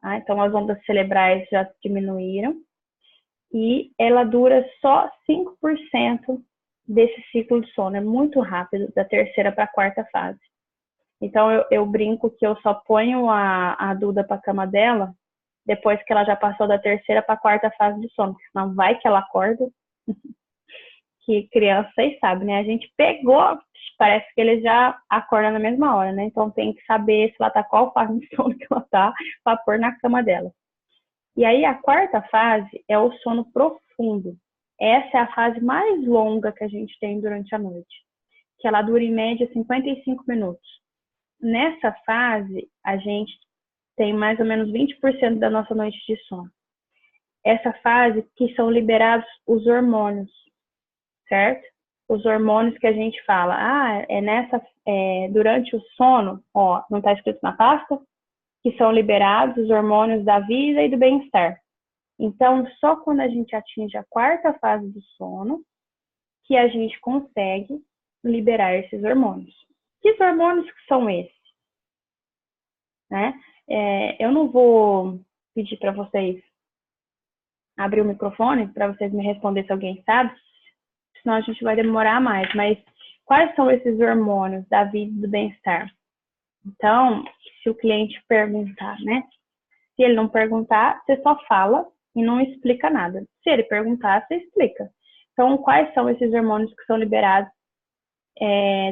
A: tá? Então as ondas cerebrais já diminuíram e ela dura só 5% desse ciclo de sono, é muito rápido, da terceira para a quarta fase. Então eu brinco que eu só ponho a Duda para a cama dela depois que ela já passou da terceira para a quarta fase de sono, porque senão vai que ela acorda. Que criança, vocês sabem, né? A gente pegou, parece que eles já acordam na mesma hora, né? Então tem que saber se ela tá qual fase de sono que ela tá para pôr na cama dela. E aí a quarta fase é o sono profundo. Essa é a fase mais longa que a gente tem durante a noite, que ela dura em média 55 minutos. Nessa fase, a gente tem mais ou menos 20% da nossa noite de sono. Essa fase que são liberados os hormônios, certo? Os hormônios que a gente fala, durante o sono, ó, não está escrito na pasta, que são liberados os hormônios da vida e do bem-estar. Então, só quando a gente atinge a quarta fase do sono, que a gente consegue liberar esses hormônios. Que hormônios que são esses? Né? Eu não vou pedir para vocês abrir o microfone, para vocês me responder se alguém sabe, senão a gente vai demorar mais. Mas quais são esses hormônios da vida e do bem-estar? Então, se o cliente perguntar, né? Se ele não perguntar, você só fala e não explica nada. Se ele perguntar, você explica. Então, quais são esses hormônios que são liberados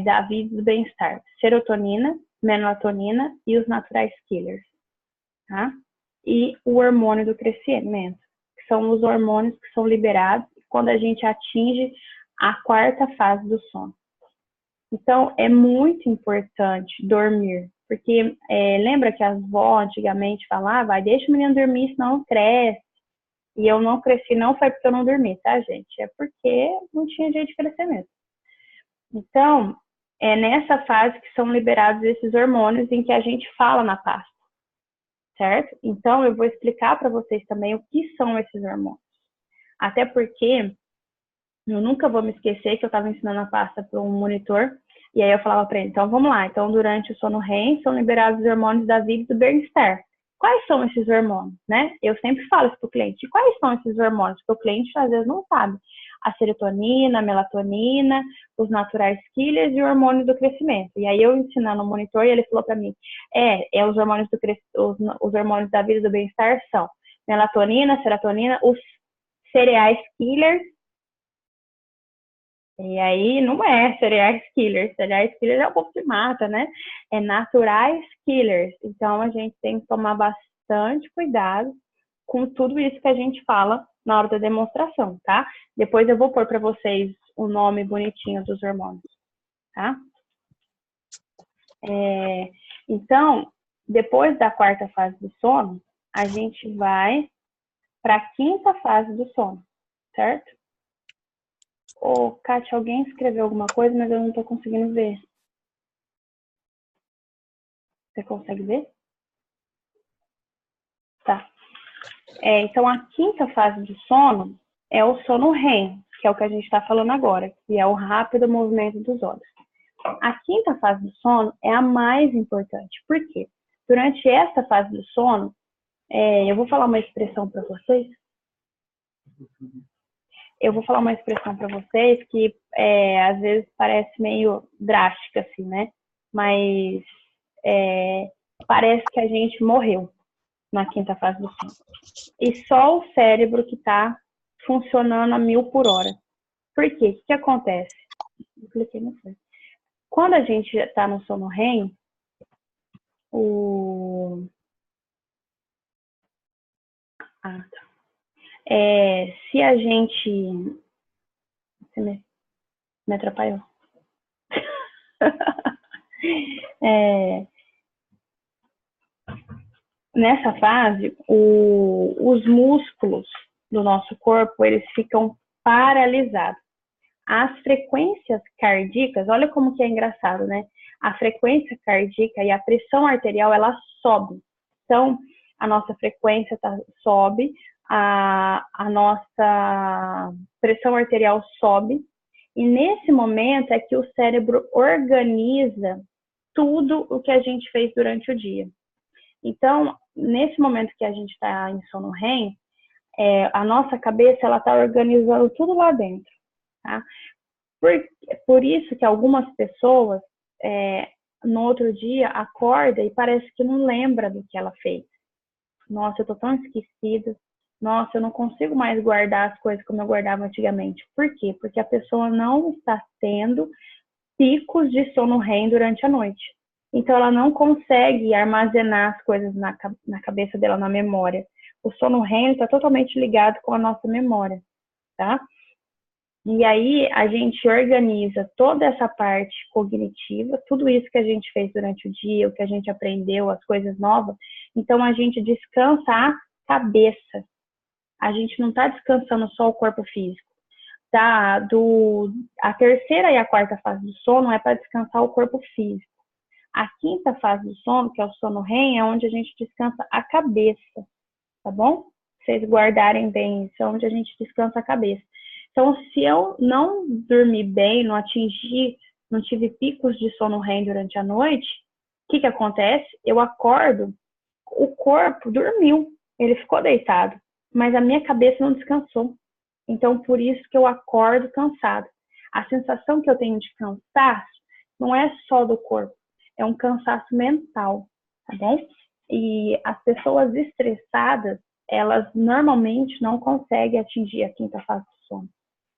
A: da vida e do bem-estar? Serotonina, melatonina e os naturais killers, tá? E o hormônio do crescimento, que são os hormônios que são liberados quando a gente atinge a quarta fase do sono. Então, é muito importante dormir, porque lembra que as vó antigamente falavam, deixa o menino dormir, senão não cresce. E eu não cresci, não foi porque eu não dormi, tá, gente? É porque não tinha jeito de crescer mesmo. Então, é nessa fase que são liberados esses hormônios em que a gente fala na pasta, certo? Então, eu vou explicar para vocês também o que são esses hormônios. Até porque eu nunca vou me esquecer que eu estava ensinando a pasta para um monitor e aí eu falava para ele, então vamos lá, então durante o sono REM são liberados os hormônios da vida e do bem-estar. Quais são esses hormônios, né? Eu sempre falo isso para o cliente, quais são esses hormônios? Porque o cliente às vezes não sabe. A serotonina, a melatonina, os naturais killers e o hormônio do crescimento. E aí eu ensinando no monitor e ele falou para mim, os hormônios os hormônios da vida e do bem-estar são melatonina, serotonina, os cereais killers. E aí não é cereais killers é o povo que mata, né? É naturais killers. Então a gente tem que tomar bastante cuidado com tudo isso que a gente fala na hora da demonstração, tá? Depois eu vou pôr para vocês o nome bonitinho dos hormônios, tá? Então, depois da quarta fase do sono, a gente vai para a quinta fase do sono, certo? Ô, Kátia, alguém escreveu alguma coisa, mas eu não tô conseguindo ver. Você consegue ver? Tá. Então, a quinta fase do sono é o sono REM, que é o que a gente está falando agora, que é o rápido movimento dos olhos. A quinta fase do sono é a mais importante. Por quê? Durante essa fase do sono, eu vou falar uma expressão para vocês. Eu vou falar uma expressão para vocês que às vezes parece meio drástica, assim, né? Mas parece que a gente morreu na quinta fase do sono. E só o cérebro que está funcionando a 1000 por hora. Por quê? O que acontece? Eu cliquei no foi. Quando a gente está no sono REM, se a gente... Você me atrapalhou. Nessa fase, os músculos do nosso corpo, eles ficam paralisados. As frequências cardíacas, olha como que é engraçado, né? A frequência cardíaca e a pressão arterial, ela sobe. Então, a nossa frequência sobe, a nossa pressão arterial sobe, e nesse momento é que o cérebro organiza tudo o que a gente fez durante o dia. Então, nesse momento que a gente está em sono REM, a nossa cabeça ela está organizando tudo lá dentro, tá? Por isso que algumas pessoas, no outro dia, acorda e parece que não lembra do que ela fez. Nossa, eu tô tão esquecida. Nossa, eu não consigo mais guardar as coisas como eu guardava antigamente. Por quê? Porque a pessoa não está tendo picos de sono REM durante a noite. Então, ela não consegue armazenar as coisas na cabeça dela, na memória. O sono REM está totalmente ligado com a nossa memória, tá? E aí, a gente organiza toda essa parte cognitiva, tudo isso que a gente fez durante o dia, o que a gente aprendeu, as coisas novas. Então, a gente descansa a cabeça. A gente não está descansando só o corpo físico. A terceira e a quarta fase do sono é para descansar o corpo físico. A quinta fase do sono, que é o sono REM, é onde a gente descansa a cabeça, tá bom? Vocês guardarem bem, isso é onde a gente descansa a cabeça. Então, se eu não dormir bem, não tive picos de sono REM durante a noite, o que acontece? Eu acordo, o corpo dormiu, ele ficou deitado, mas a minha cabeça não descansou. Então, por isso que eu acordo cansado. A sensação que eu tenho de cansaço não é só do corpo, é um cansaço mental, tá bom? E as pessoas estressadas, elas normalmente não conseguem atingir a quinta fase do sono.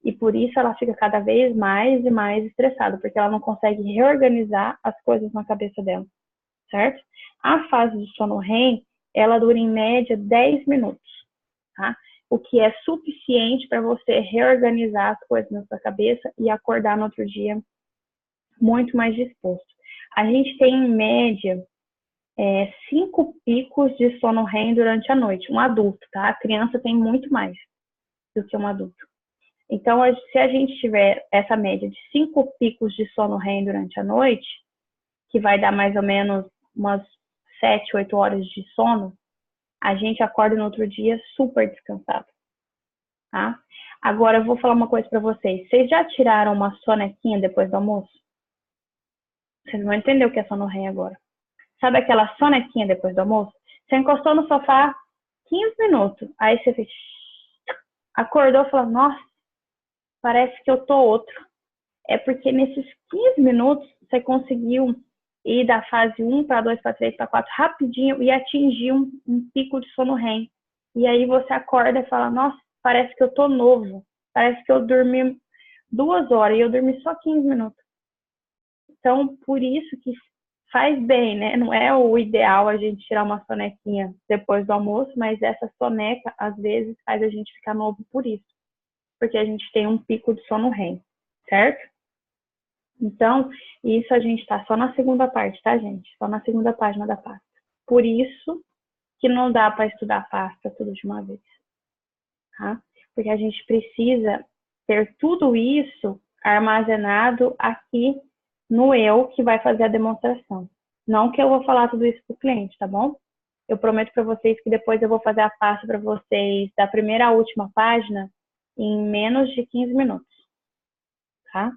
A: E por isso ela fica cada vez mais e mais estressada, porque ela não consegue reorganizar as coisas na cabeça dela, certo? A fase de sono REM, ela dura em média 10 minutos, tá? O que é suficiente para você reorganizar as coisas na sua cabeça e acordar no outro dia muito mais disposto. A gente tem, em média, 5 picos de sono REM durante a noite, um adulto, tá? A criança tem muito mais do que um adulto. Então, se a gente tiver essa média de 5 picos de sono REM durante a noite, que vai dar mais ou menos umas 7, 8 horas de sono, a gente acorda no outro dia super descansado, tá? Agora, eu vou falar uma coisa para vocês. Vocês já tiraram uma sonequinha depois do almoço? Vocês vão entender o que é sono REM agora. Sabe aquela sonequinha depois do almoço? Você encostou no sofá 15 minutos, aí você fez... acordou e falou, nossa, parece que eu tô outro. É porque nesses 15 minutos você conseguiu ir da fase 1 para 2, para 3, para 4 rapidinho e atingir um pico de sono REM. E aí você acorda e fala, nossa, parece que eu tô novo. Parece que eu dormi 2 horas e eu dormi só 15 minutos. Então, por isso que faz bem, né? Não é o ideal a gente tirar uma sonequinha depois do almoço, mas essa soneca, às vezes, faz a gente ficar novo por isso. Porque a gente tem um pico de sono REM, certo? Então, isso a gente tá só na segunda parte, tá, gente? Só na segunda página da pasta. Por isso que não dá para estudar a pasta tudo de uma vez, tá? Porque a gente precisa ter tudo isso armazenado aqui no eu que vai fazer a demonstração. Não que eu vou falar tudo isso para o cliente, tá bom? Eu prometo para vocês que depois eu vou fazer a pasta para vocês da primeira à última página em menos de 15 minutos, tá?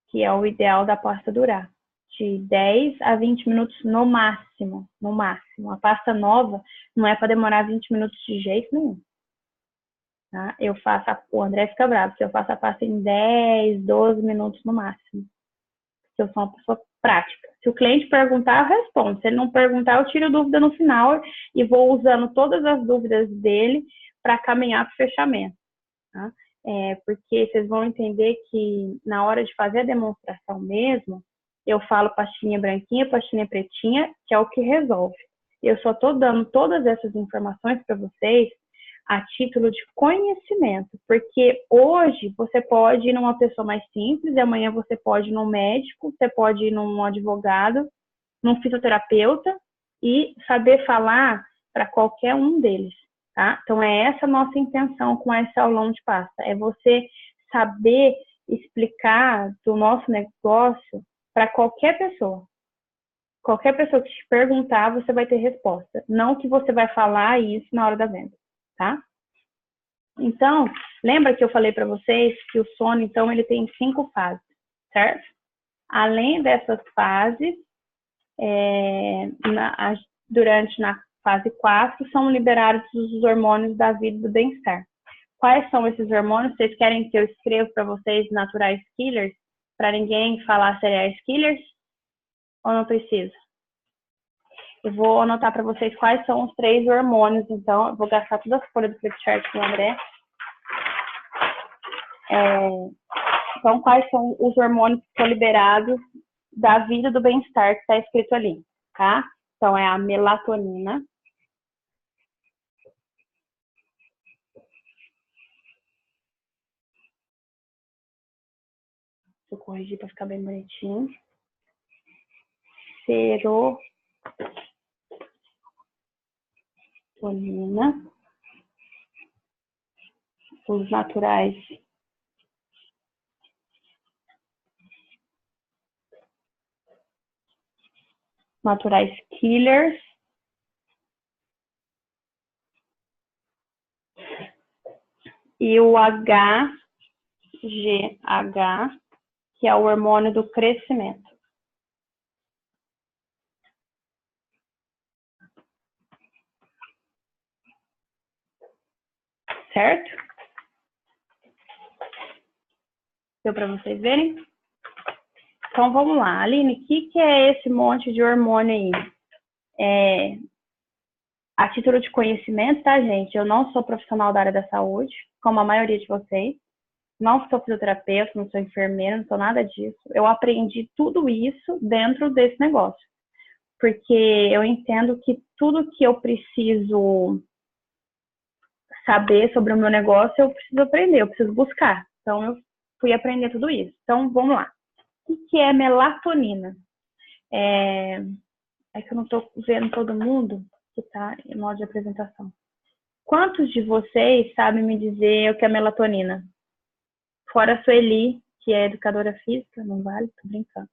A: Que é o ideal da pasta durar. De 10 a 20 minutos no máximo, no máximo. A pasta nova não é para demorar 20 minutos de jeito nenhum. Tá? O André fica bravo, se eu faço a pasta em 10, 12 minutos no máximo. Eu sou uma pessoa prática. Se o cliente perguntar, eu respondo. Se ele não perguntar, eu tiro dúvida no final e vou usando todas as dúvidas dele para caminhar para o fechamento. Tá? Porque vocês vão entender que na hora de fazer a demonstração mesmo, eu falo pastinha branquinha, pastinha pretinha, que é o que resolve. Eu só estou dando todas essas informações para vocês a título de conhecimento, porque hoje você pode ir numa pessoa mais simples, e amanhã você pode ir num médico, você pode ir num advogado, num fisioterapeuta e saber falar para qualquer um deles, tá? Então é essa a nossa intenção com esse aulão de pasta, é você saber explicar do nosso negócio para qualquer pessoa, Qualquer pessoa que te perguntar, você vai ter resposta. Não que você vai falar isso na hora da venda, tá? Então, lembra que eu falei para vocês que o sono, então, ele tem 5 fases, certo? Além dessas fases, durante na fase 4, são liberados os hormônios da vida e do bem-estar. Quais são esses hormônios? Vocês querem que eu escreva para vocês naturais killers? Para ninguém falar cereais killers? Ou não precisa? Eu vou anotar para vocês quais são os 3 hormônios, então, eu vou gastar toda a folha do flipchart com o André. Então, quais são os hormônios que são liberados da vida do bem-estar que está escrito ali, tá? Então, é a melatonina, deixa eu corrigir para ficar bem bonitinho, serotonina, os naturais killers, e o HGH, que é o hormônio do crescimento. Certo? Deu para vocês verem? Então, vamos lá. Aline, o que é esse monte de hormônio aí? A título de conhecimento, tá, gente? Eu não sou profissional da área da saúde, como a maioria de vocês. Não sou fisioterapeuta, não sou enfermeira, não sou nada disso. Eu aprendi tudo isso dentro desse negócio. Porque eu entendo que tudo que eu preciso saber sobre o meu negócio, eu preciso aprender, eu preciso buscar. Então, eu fui aprender tudo isso. Então, vamos lá. O que é melatonina? É que eu não estou vendo todo mundo que está em modo de apresentação. Quantos de vocês sabem me dizer o que é melatonina? Fora a Sueli, que é educadora física, não vale, tô brincando.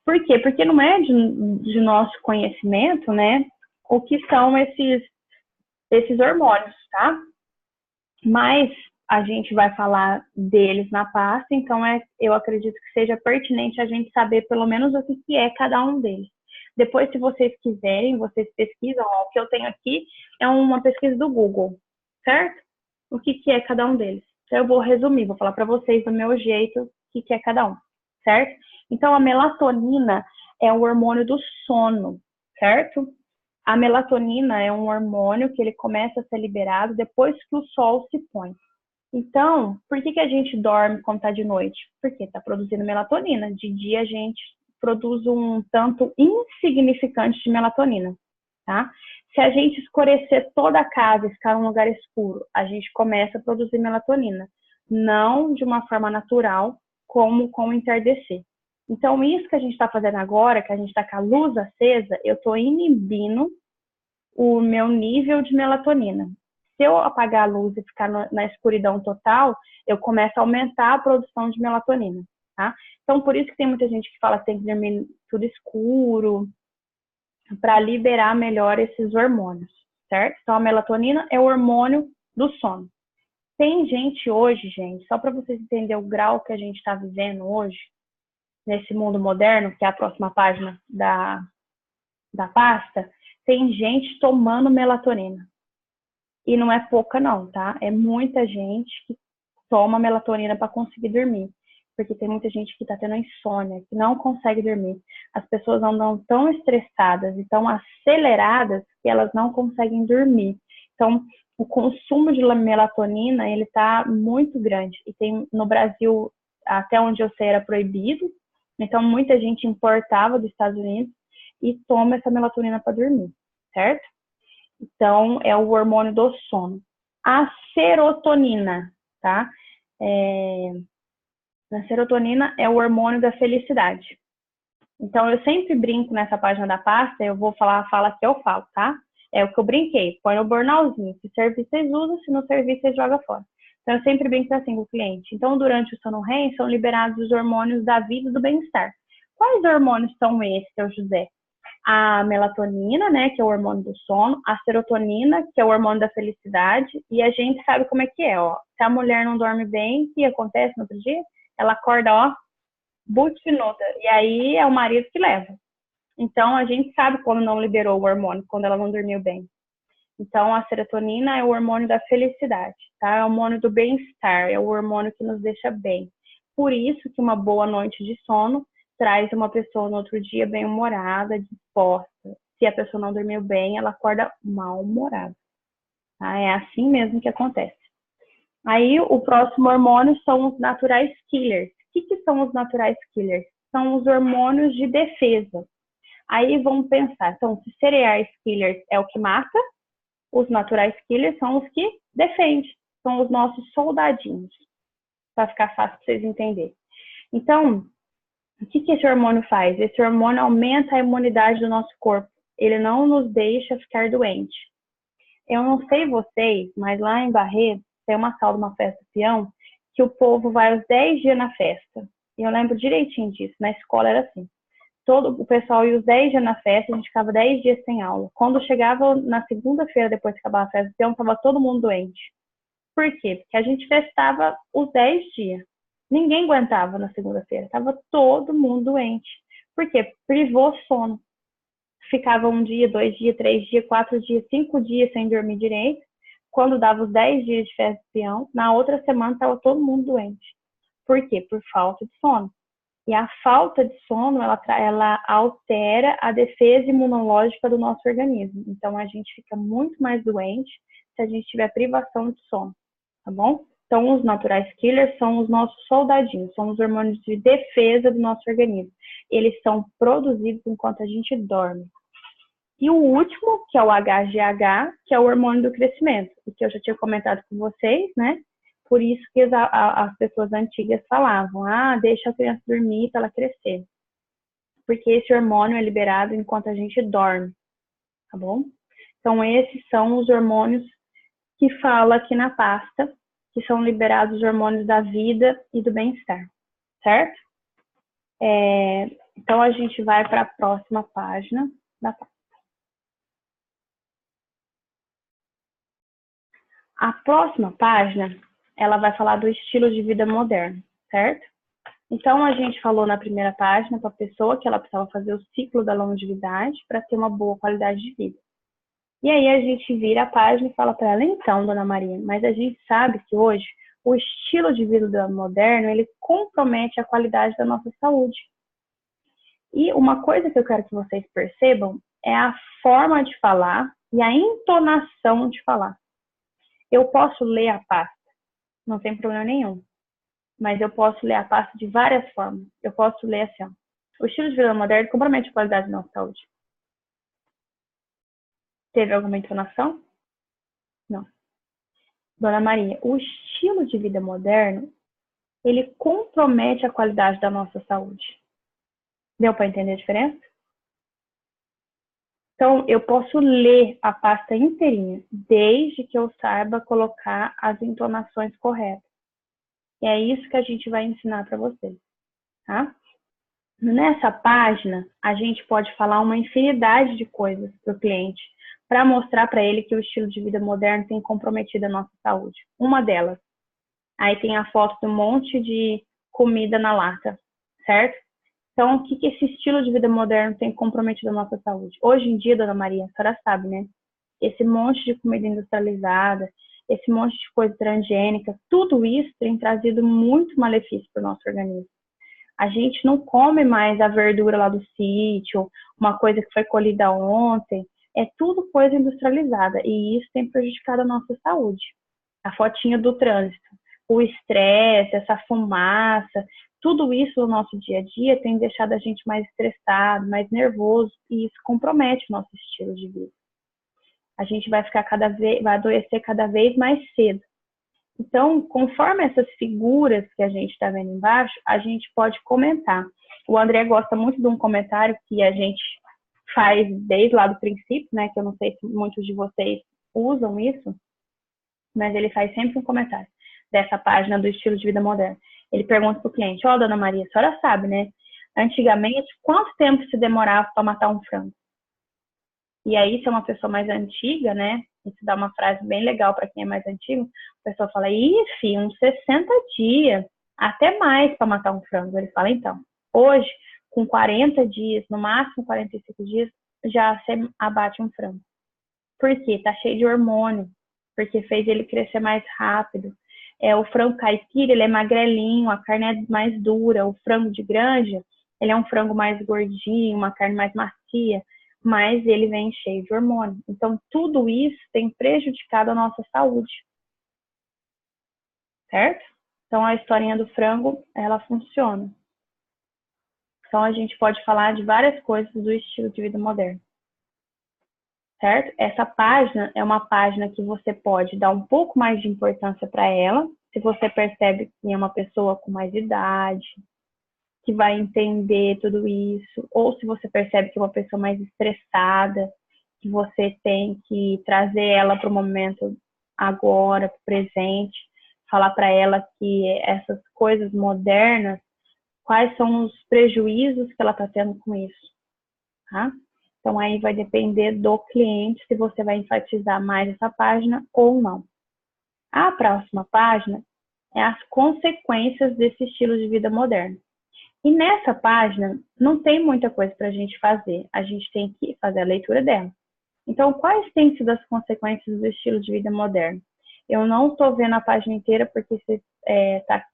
A: Por quê? Porque não é de nosso conhecimento, né, o que são esses hormônios, tá? Mas a gente vai falar deles na pasta, então eu acredito que seja pertinente a gente saber pelo menos o que é cada um deles. Depois, se vocês quiserem, vocês pesquisam. O que eu tenho aqui é uma pesquisa do Google, certo? O que é cada um deles. Então, eu vou resumir, vou falar para vocês do meu jeito o que é cada um, certo? Então, a melatonina é o hormônio do sono, certo? A melatonina é um hormônio que ele começa a ser liberado depois que o sol se põe. Então, por que a gente dorme quando está de noite? Porque está produzindo melatonina. De dia a gente produz um tanto insignificante de melatonina, tá? Se a gente escurecer toda a casa e ficar num lugar escuro, a gente começa a produzir melatonina. Não de uma forma natural, como com o entardecer. Então, isso que a gente está fazendo agora, que a gente está com a luz acesa, eu estou inibindo o meu nível de melatonina. Se eu apagar a luz e ficar na escuridão total, eu começo a aumentar a produção de melatonina, tá? Então, por isso que tem muita gente que fala que tem que dormir tudo escuro, para liberar melhor esses hormônios, certo? Então, a melatonina é o hormônio do sono. Tem gente hoje, gente, só para vocês entenderem o grau que a gente está vivendo hoje, nesse mundo moderno, que é a próxima página da pasta, tem gente tomando melatonina. E não é pouca não, tá? É muita gente que toma melatonina para conseguir dormir. Porque tem muita gente que está tendo insônia, que não consegue dormir. As pessoas andam tão estressadas e tão aceleradas que elas não conseguem dormir. Então, o consumo de melatonina, ele está muito grande. E tem no Brasil, até onde eu sei, era proibido. Então, muita gente importava dos Estados Unidos e toma essa melatonina para dormir, certo? Então, é o hormônio do sono. A serotonina, tá? A serotonina é o hormônio da felicidade. Então, eu sempre brinco nessa página da pasta, eu vou falar a fala que eu falo, tá? É o que eu brinquei, põe no bornalzinho. Se servir, vocês usam, se não servir, vocês jogam fora. Então, eu sempre brinco assim com o cliente. Então, durante o sono REM, são liberados os hormônios da vida e do bem-estar. quais hormônios são esses, seu José? A melatonina, né, que é o hormônio do sono, a serotonina, que é o hormônio da felicidade, e a gente sabe como é que é, ó. Se a mulher não dorme bem, o que acontece no outro dia? Ela acorda, ó, butinuda, e aí é o marido que leva. Então, a gente sabe quando não liberou o hormônio, quando ela não dormiu bem. Então, a serotonina é o hormônio da felicidade, tá? É o hormônio do bem-estar, é o hormônio que nos deixa bem. Por isso que uma boa noite de sono traz uma pessoa no outro dia bem-humorada, disposta. Se a pessoa não dormiu bem, ela acorda mal-humorada. Tá? É assim mesmo que acontece. Aí, o próximo hormônio são os naturais killers. O que são os naturais killers? São os hormônios de defesa. Aí, vamos pensar. Então, se cereais killers é o que mata, os naturais killers são os que defendem. São os nossos soldadinhos. Para ficar fácil para vocês entenderem. Então, o que esse hormônio faz? Esse hormônio aumenta a imunidade do nosso corpo. Ele não nos deixa ficar doente. Eu não sei vocês, mas lá em Barreto, tem uma tal de uma festa peão, que o povo vai aos 10 dias na festa. E eu lembro direitinho disso. Na escola era assim. Todo o pessoal ia os 10 dias na festa, a gente ficava 10 dias sem aula. Quando chegava na segunda-feira, depois que acabava a festa peão, estava todo mundo doente. Por quê? Porque a gente festava os 10 dias. Ninguém aguentava na segunda-feira. Estava todo mundo doente. Por quê? Privou sono. Ficava 1 dia, 2 dias, 3 dias, 4 dias, 5 dias sem dormir direito. Quando dava os 10 dias de festa de peão, na outra semana estava todo mundo doente. Por quê? Por falta de sono. E a falta de sono, ela altera a defesa imunológica do nosso organismo. Então, a gente fica muito mais doente se a gente tiver privação de sono. Tá bom? Então, os naturais killers são os nossos soldadinhos, são os hormônios de defesa do nosso organismo. Eles são produzidos enquanto a gente dorme. E o último, que é o HGH, que é o hormônio do crescimento, o que eu já tinha comentado com vocês, né? Por isso que as pessoas antigas falavam, deixa a criança dormir para ela crescer. Porque esse hormônio é liberado enquanto a gente dorme, tá bom? Então, esses são os hormônios que fala aqui na pasta, que são liberados os hormônios da vida e do bem-estar, certo? Então, a gente vai para a próxima página da pasta. A próxima página, ela vai falar do estilo de vida moderno, certo? Então, a gente falou na primeira página para a pessoa que ela precisava fazer o ciclo da longevidade para ter uma boa qualidade de vida. E aí a gente vira a página e fala para ela, então, dona Maria, mas a gente sabe que hoje o estilo de vida moderno, ele compromete a qualidade da nossa saúde. E uma coisa que eu quero que vocês percebam é a forma de falar e a entonação de falar. Eu posso ler a pasta, não tem problema nenhum, mas eu posso ler a pasta de várias formas. Eu posso ler assim, ó, o estilo de vida moderno compromete a qualidade da nossa saúde. Teve alguma entonação? Não. Dona Maria, o estilo de vida moderno, ele compromete a qualidade da nossa saúde. Deu para entender a diferença? Então, eu posso ler a pasta inteirinha, desde que eu saiba colocar as entonações corretas. E é isso que a gente vai ensinar para vocês, tá? Nessa página, a gente pode falar uma infinidade de coisas para o cliente, para mostrar para ele que o estilo de vida moderno tem comprometido a nossa saúde. Uma delas. Aí tem a foto de um monte de comida na lata, certo? Então, o que esse estilo de vida moderno tem comprometido a nossa saúde? Hoje em dia, dona Maria, a senhora sabe, né? Esse monte de comida industrializada, esse monte de coisa transgênica, tudo isso tem trazido muito malefício para o nosso organismo. A gente não come mais a verdura lá do sítio, uma coisa que foi colhida ontem, é tudo coisa industrializada e isso tem prejudicado a nossa saúde. A fotinha do trânsito, o estresse, essa fumaça, tudo isso no nosso dia a dia tem deixado a gente mais estressado, mais nervoso e isso compromete o nosso estilo de vida. A gente vai vai adoecer cada vez mais cedo. Então, conforme essas figuras que a gente está vendo embaixo, a gente pode comentar. O André gosta muito de um comentário que a gente faz desde lá do princípio, né? Que eu não sei se muitos de vocês usam isso, mas ele faz sempre um comentário dessa página do estilo de vida moderno. Ele pergunta para o cliente, dona Maria, a senhora sabe, né? Antigamente, quanto tempo se demorava para matar um frango? E aí, se é uma pessoa mais antiga, né? Isso dá uma frase bem legal para quem é mais antigo. A pessoa fala, filho, uns 60 dias, até mais para matar um frango. Ele fala, então, hoje, com 40 dias, no máximo 45 dias, já se abate um frango. Por quê? Tá cheio de hormônio, porque fez ele crescer mais rápido. O frango caipira, ele é magrelinho, a carne é mais dura. O frango de granja, ele é um frango mais gordinho, uma carne mais macia, mas ele vem cheio de hormônio. Então, tudo isso tem prejudicado a nossa saúde. Certo? Então, a historinha do frango, ela funciona. Então, a gente pode falar de várias coisas do estilo de vida moderno. Certo? Essa página é uma página que você pode dar um pouco mais de importância para ela, se você percebe que é uma pessoa com mais idade, que vai entender tudo isso, ou se você percebe que é uma pessoa mais estressada, que você tem que trazer ela para o momento agora, para o presente, falar para ela que essas coisas modernas, quais são os prejuízos que ela está tendo com isso, tá? Então, aí vai depender do cliente se você vai enfatizar mais essa página ou não. A próxima página é as consequências desse estilo de vida moderno. E nessa página não tem muita coisa para a gente fazer. A gente tem que fazer a leitura dela. Então, quais têm sido as consequências do estilo de vida moderno? Eu não estou vendo a página inteira porque está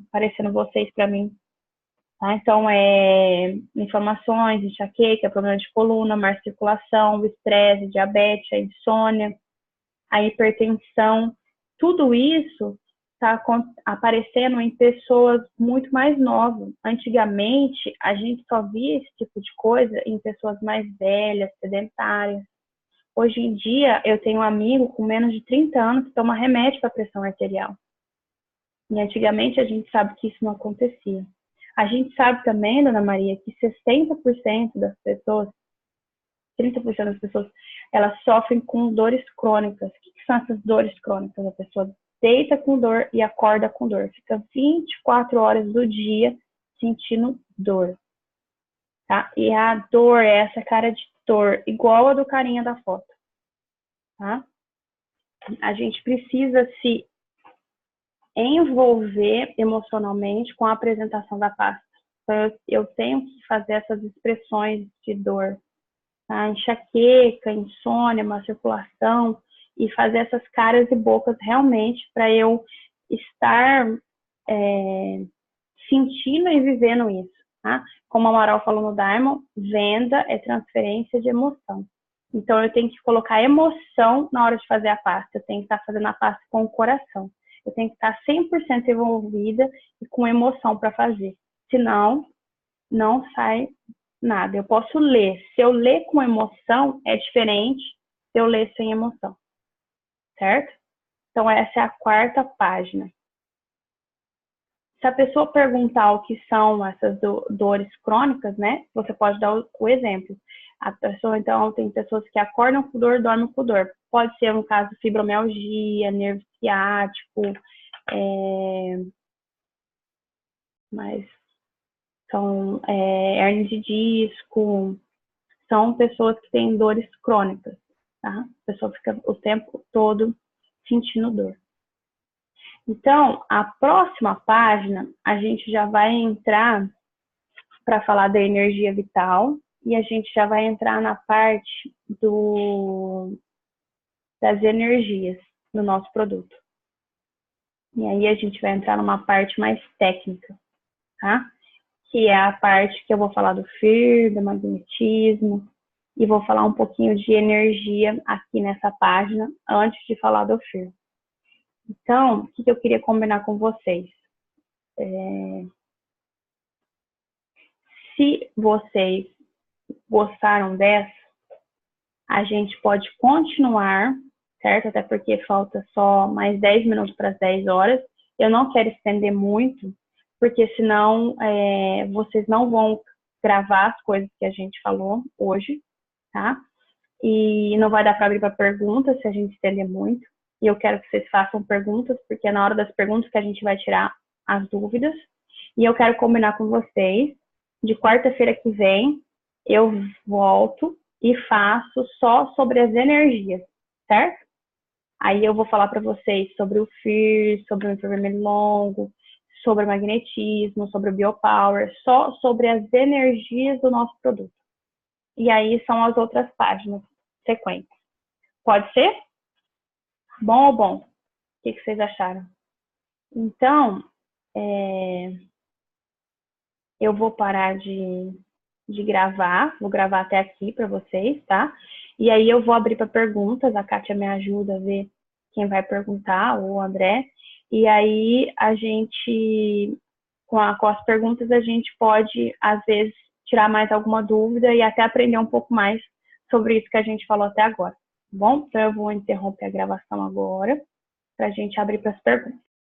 A: aparecendo vocês para mim. Tá? Então, inflamações, enxaqueca, problema de coluna, má circulação, estresse, diabetes, a insônia, a hipertensão. Tudo isso está aparecendo em pessoas muito mais novas. Antigamente, a gente só via esse tipo de coisa em pessoas mais velhas, sedentárias. Hoje em dia, eu tenho um amigo com menos de 30 anos que toma remédio para pressão arterial. E antigamente, a gente sabe que isso não acontecia. A gente sabe também, Dona Maria, que 60% das pessoas, 30% das pessoas, elas sofrem com dores crônicas. O que são essas dores crônicas? A pessoa deita com dor e acorda com dor. Fica 24 horas do dia sentindo dor. Tá? E a dor é essa cara de dor, igual a do carinha da foto. Tá? A gente precisa se envolver emocionalmente com a apresentação da pasta. Então, eu tenho que fazer essas expressões de dor, tá? Enxaqueca, insônia, má circulação, e fazer essas caras e bocas realmente para eu estar sentindo e vivendo isso. Tá? Como a Amaral falou no Diamond, venda é transferência de emoção. Então, eu tenho que colocar emoção na hora de fazer a pasta. Eu tenho que estar fazendo a pasta com o coração. Eu tenho que estar 100% envolvida e com emoção para fazer. Senão, não sai nada. Eu posso ler. Se eu ler com emoção, é diferente se eu ler sem emoção. Certo? Então, essa é a quarta página. Se a pessoa perguntar o que são essas dores crônicas, né? Você pode dar o exemplo. A pessoa, então, tem pessoas que acordam com dor, dormem com dor. Pode ser, no caso, fibromialgia, nervo ciático, mas são hernia de disco, são pessoas que têm dores crônicas, tá? A pessoa fica o tempo todo sentindo dor. Então, a próxima página, a gente já vai entrar para falar da energia vital e a gente já vai entrar na parte das energias no nosso produto. E aí a gente vai entrar numa parte mais técnica, tá? Que é a parte que eu vou falar do FIR, do magnetismo, e vou falar um pouquinho de energia aqui nessa página, antes de falar do FIR. Então, o que eu queria combinar com vocês? Se vocês gostaram dessa, a gente pode continuar, certo? Até porque falta só mais 10 minutos para as 10 horas. Eu não quero estender muito, porque senão vocês não vão gravar as coisas que a gente falou hoje, tá? E não vai dar para abrir para perguntas se a gente estender muito. E eu quero que vocês façam perguntas, porque é na hora das perguntas que a gente vai tirar as dúvidas. E eu quero combinar com vocês de quarta-feira que vem, eu volto e faço só sobre as energias, certo? Aí eu vou falar para vocês sobre o FIR, sobre o infravermelho longo, sobre o magnetismo, sobre o biopower, só sobre as energias do nosso produto. E aí são as outras páginas sequentes. Pode ser? Bom ou bom? O que vocês acharam? Então, eu vou parar de gravar, vou gravar até aqui para vocês, tá? E aí eu vou abrir para perguntas, a Kátia me ajuda a ver quem vai perguntar, ou o André. E aí a gente, com as perguntas, a gente pode, às vezes, tirar mais alguma dúvida e até aprender um pouco mais sobre isso que a gente falou até agora, tá bom? Então eu vou interromper a gravação agora para a gente abrir para as perguntas.